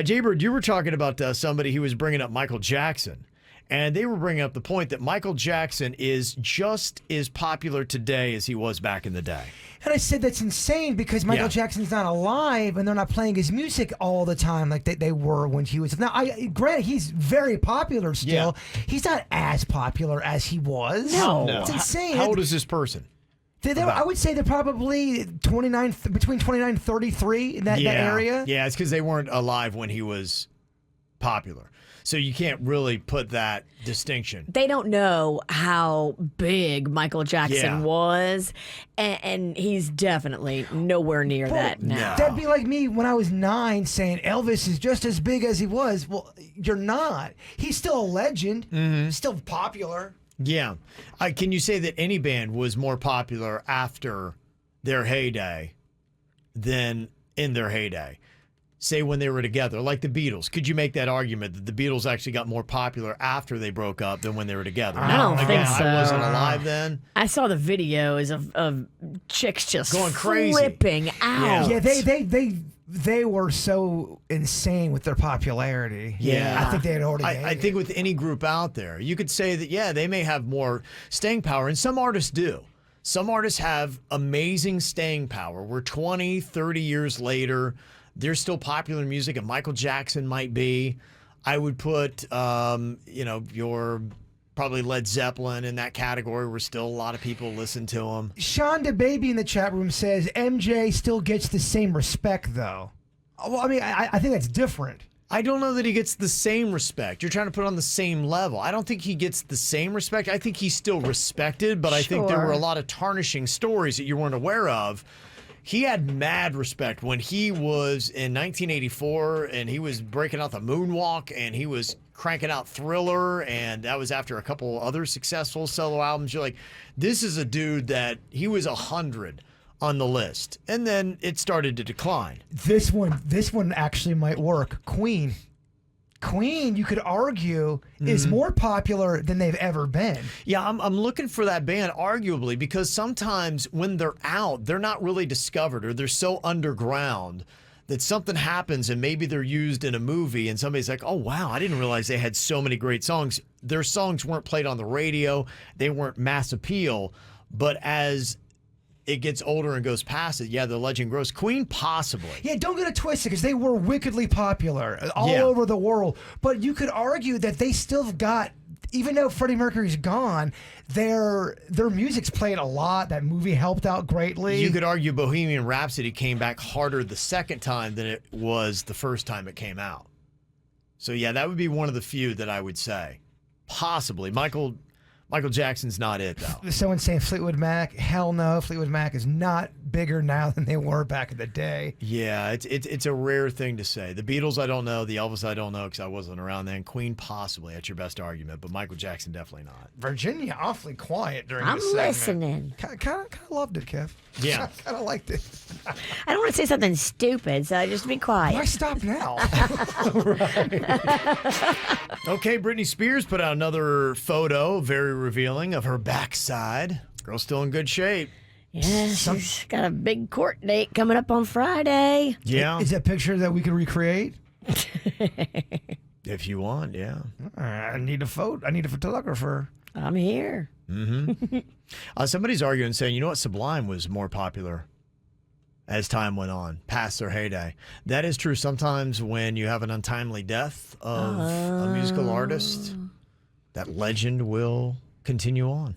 Jaybird, you were talking about somebody who was bringing up Michael Jackson. And they were bringing up the point that Michael Jackson is just as popular today as he was back in the day. And I said that's insane because Michael Jackson's not alive and they're not playing his music all the time like they were when he was. Now, granted, he's very popular still. Yeah. He's not as popular as he was. No. It's insane. How old is this person? I would say they're probably between 29 and 33 in that area. Yeah, it's because they weren't alive when he was popular. So you can't really put that distinction. They don't know how big Michael Jackson was, and he's definitely nowhere near that now. That'd be like me when I was 9 saying Elvis is just as big as he was. Well, you're not. He's still a legend, still popular. Yeah. Can you say that any band was more popular after their heyday than in their heyday? Say when they were together, like the Beatles. Could you make that argument that the Beatles actually got more popular after they broke up than when they were together? I don't think so. I wasn't alive then. I saw the videos of chicks just going crazy, flipping out. Yeah, they were so insane with their popularity. Yeah. I think they had already. I think with any group out there, you could say that, yeah, they may have more staying power, and some artists do. Some artists have amazing staying power. We're 20, 30 years later. They're still popular in music, and Michael Jackson might be. I would put, your probably Led Zeppelin in that category where still a lot of people listen to him. Sean DeBaby in the chat room says MJ still gets the same respect, though. Well, I mean, I think that's different. I don't know that he gets the same respect. You're trying to put on the same level. I don't think he gets the same respect. I think he's still respected, but I think there were a lot of tarnishing stories that you weren't aware of. He had mad respect when he was in 1984 and he was breaking out the moonwalk and he was cranking out Thriller, and that was after a couple other successful solo albums. You're like, this is a dude that he was 100 on the list, and then it started to decline. This one actually might work. Queen, you could argue, is more popular than they've ever been. Yeah, I'm looking for that band, arguably, because sometimes when they're out, they're not really discovered, or they're so underground that something happens and maybe they're used in a movie and somebody's like, oh, wow, I didn't realize they had so many great songs. Their songs weren't played on the radio. They weren't mass appeal. But as it gets older and goes past it, yeah, the legend grows. Queen, possibly. Yeah, don't get it twisted, because they were wickedly popular all over the world. But you could argue that they still have got, even though Freddie Mercury's gone, their music's played a lot. That movie helped out greatly. You could argue Bohemian Rhapsody came back harder the second time than it was the first time it came out. So, yeah, that would be one of the few that I would say. Possibly. Michael Jackson's not it, though. Someone's saying Fleetwood Mac. Hell no. Fleetwood Mac is not bigger now than they were back in the day. Yeah, it's a rare thing to say. The Beatles, I don't know. The Elvis, I don't know, because I wasn't around then. Queen, possibly. That's your best argument. But Michael Jackson, definitely not. Virginia, awfully quiet during I'm this segment. listening. Kind of loved it, Kev. Yeah. Kind of liked it. I don't want to say something stupid, so just be quiet. Why stop now? Okay, Britney Spears put out another photo, very revealing, of her backside. Girl's still in good shape. Yeah, she's got a big court date coming up on Friday. Yeah. Is that a picture that we could recreate? If you want, yeah. I need a photographer. I'm here. Somebody's arguing, saying, you know what, Sublime was more popular as time went on, past their heyday. That is true. Sometimes when you have an untimely death of a musical artist, that legend will continue on.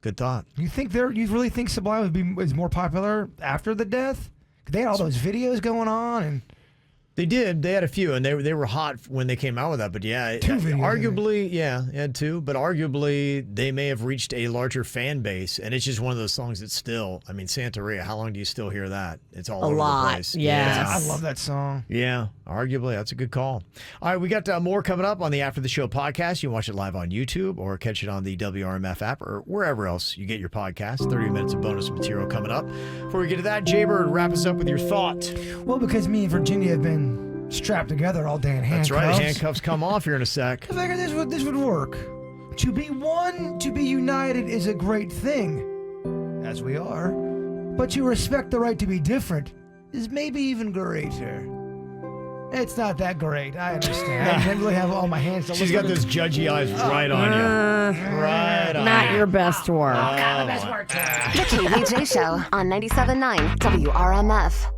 Good thought. You really think Sublime was more popular after the death? They had all those videos going on, and They did. They had a few, and they were hot when they came out with that. But yeah, Two videos, arguably, yeah, they had two. But arguably, they may have reached a larger fan base, and it's just one of those songs that still. I mean, Santeria. How long do you still hear that? It's all over the place. Yes. I love that song. Yeah, arguably, that's a good call. All right, we got more coming up on the After the Show podcast. You can watch it live on YouTube or catch it on the WRMF app or wherever else you get your podcasts. 30 minutes of bonus material coming up. Before we get to that, Jaybird, wrap us up with your thought. Well, because me and Virginia have been strapped together all day in handcuffs. That's right. Handcuffs come off here in a sec. I figured this would work. To be one, to be united is a great thing, as we are. But to respect the right to be different is maybe even greater. It's not that great. I understand. I didn't really have all my hands to She's look got at those judgy eyes right on you. Right on Not you. your best work. the best work. The KVJ Show on 97.9 WRMF.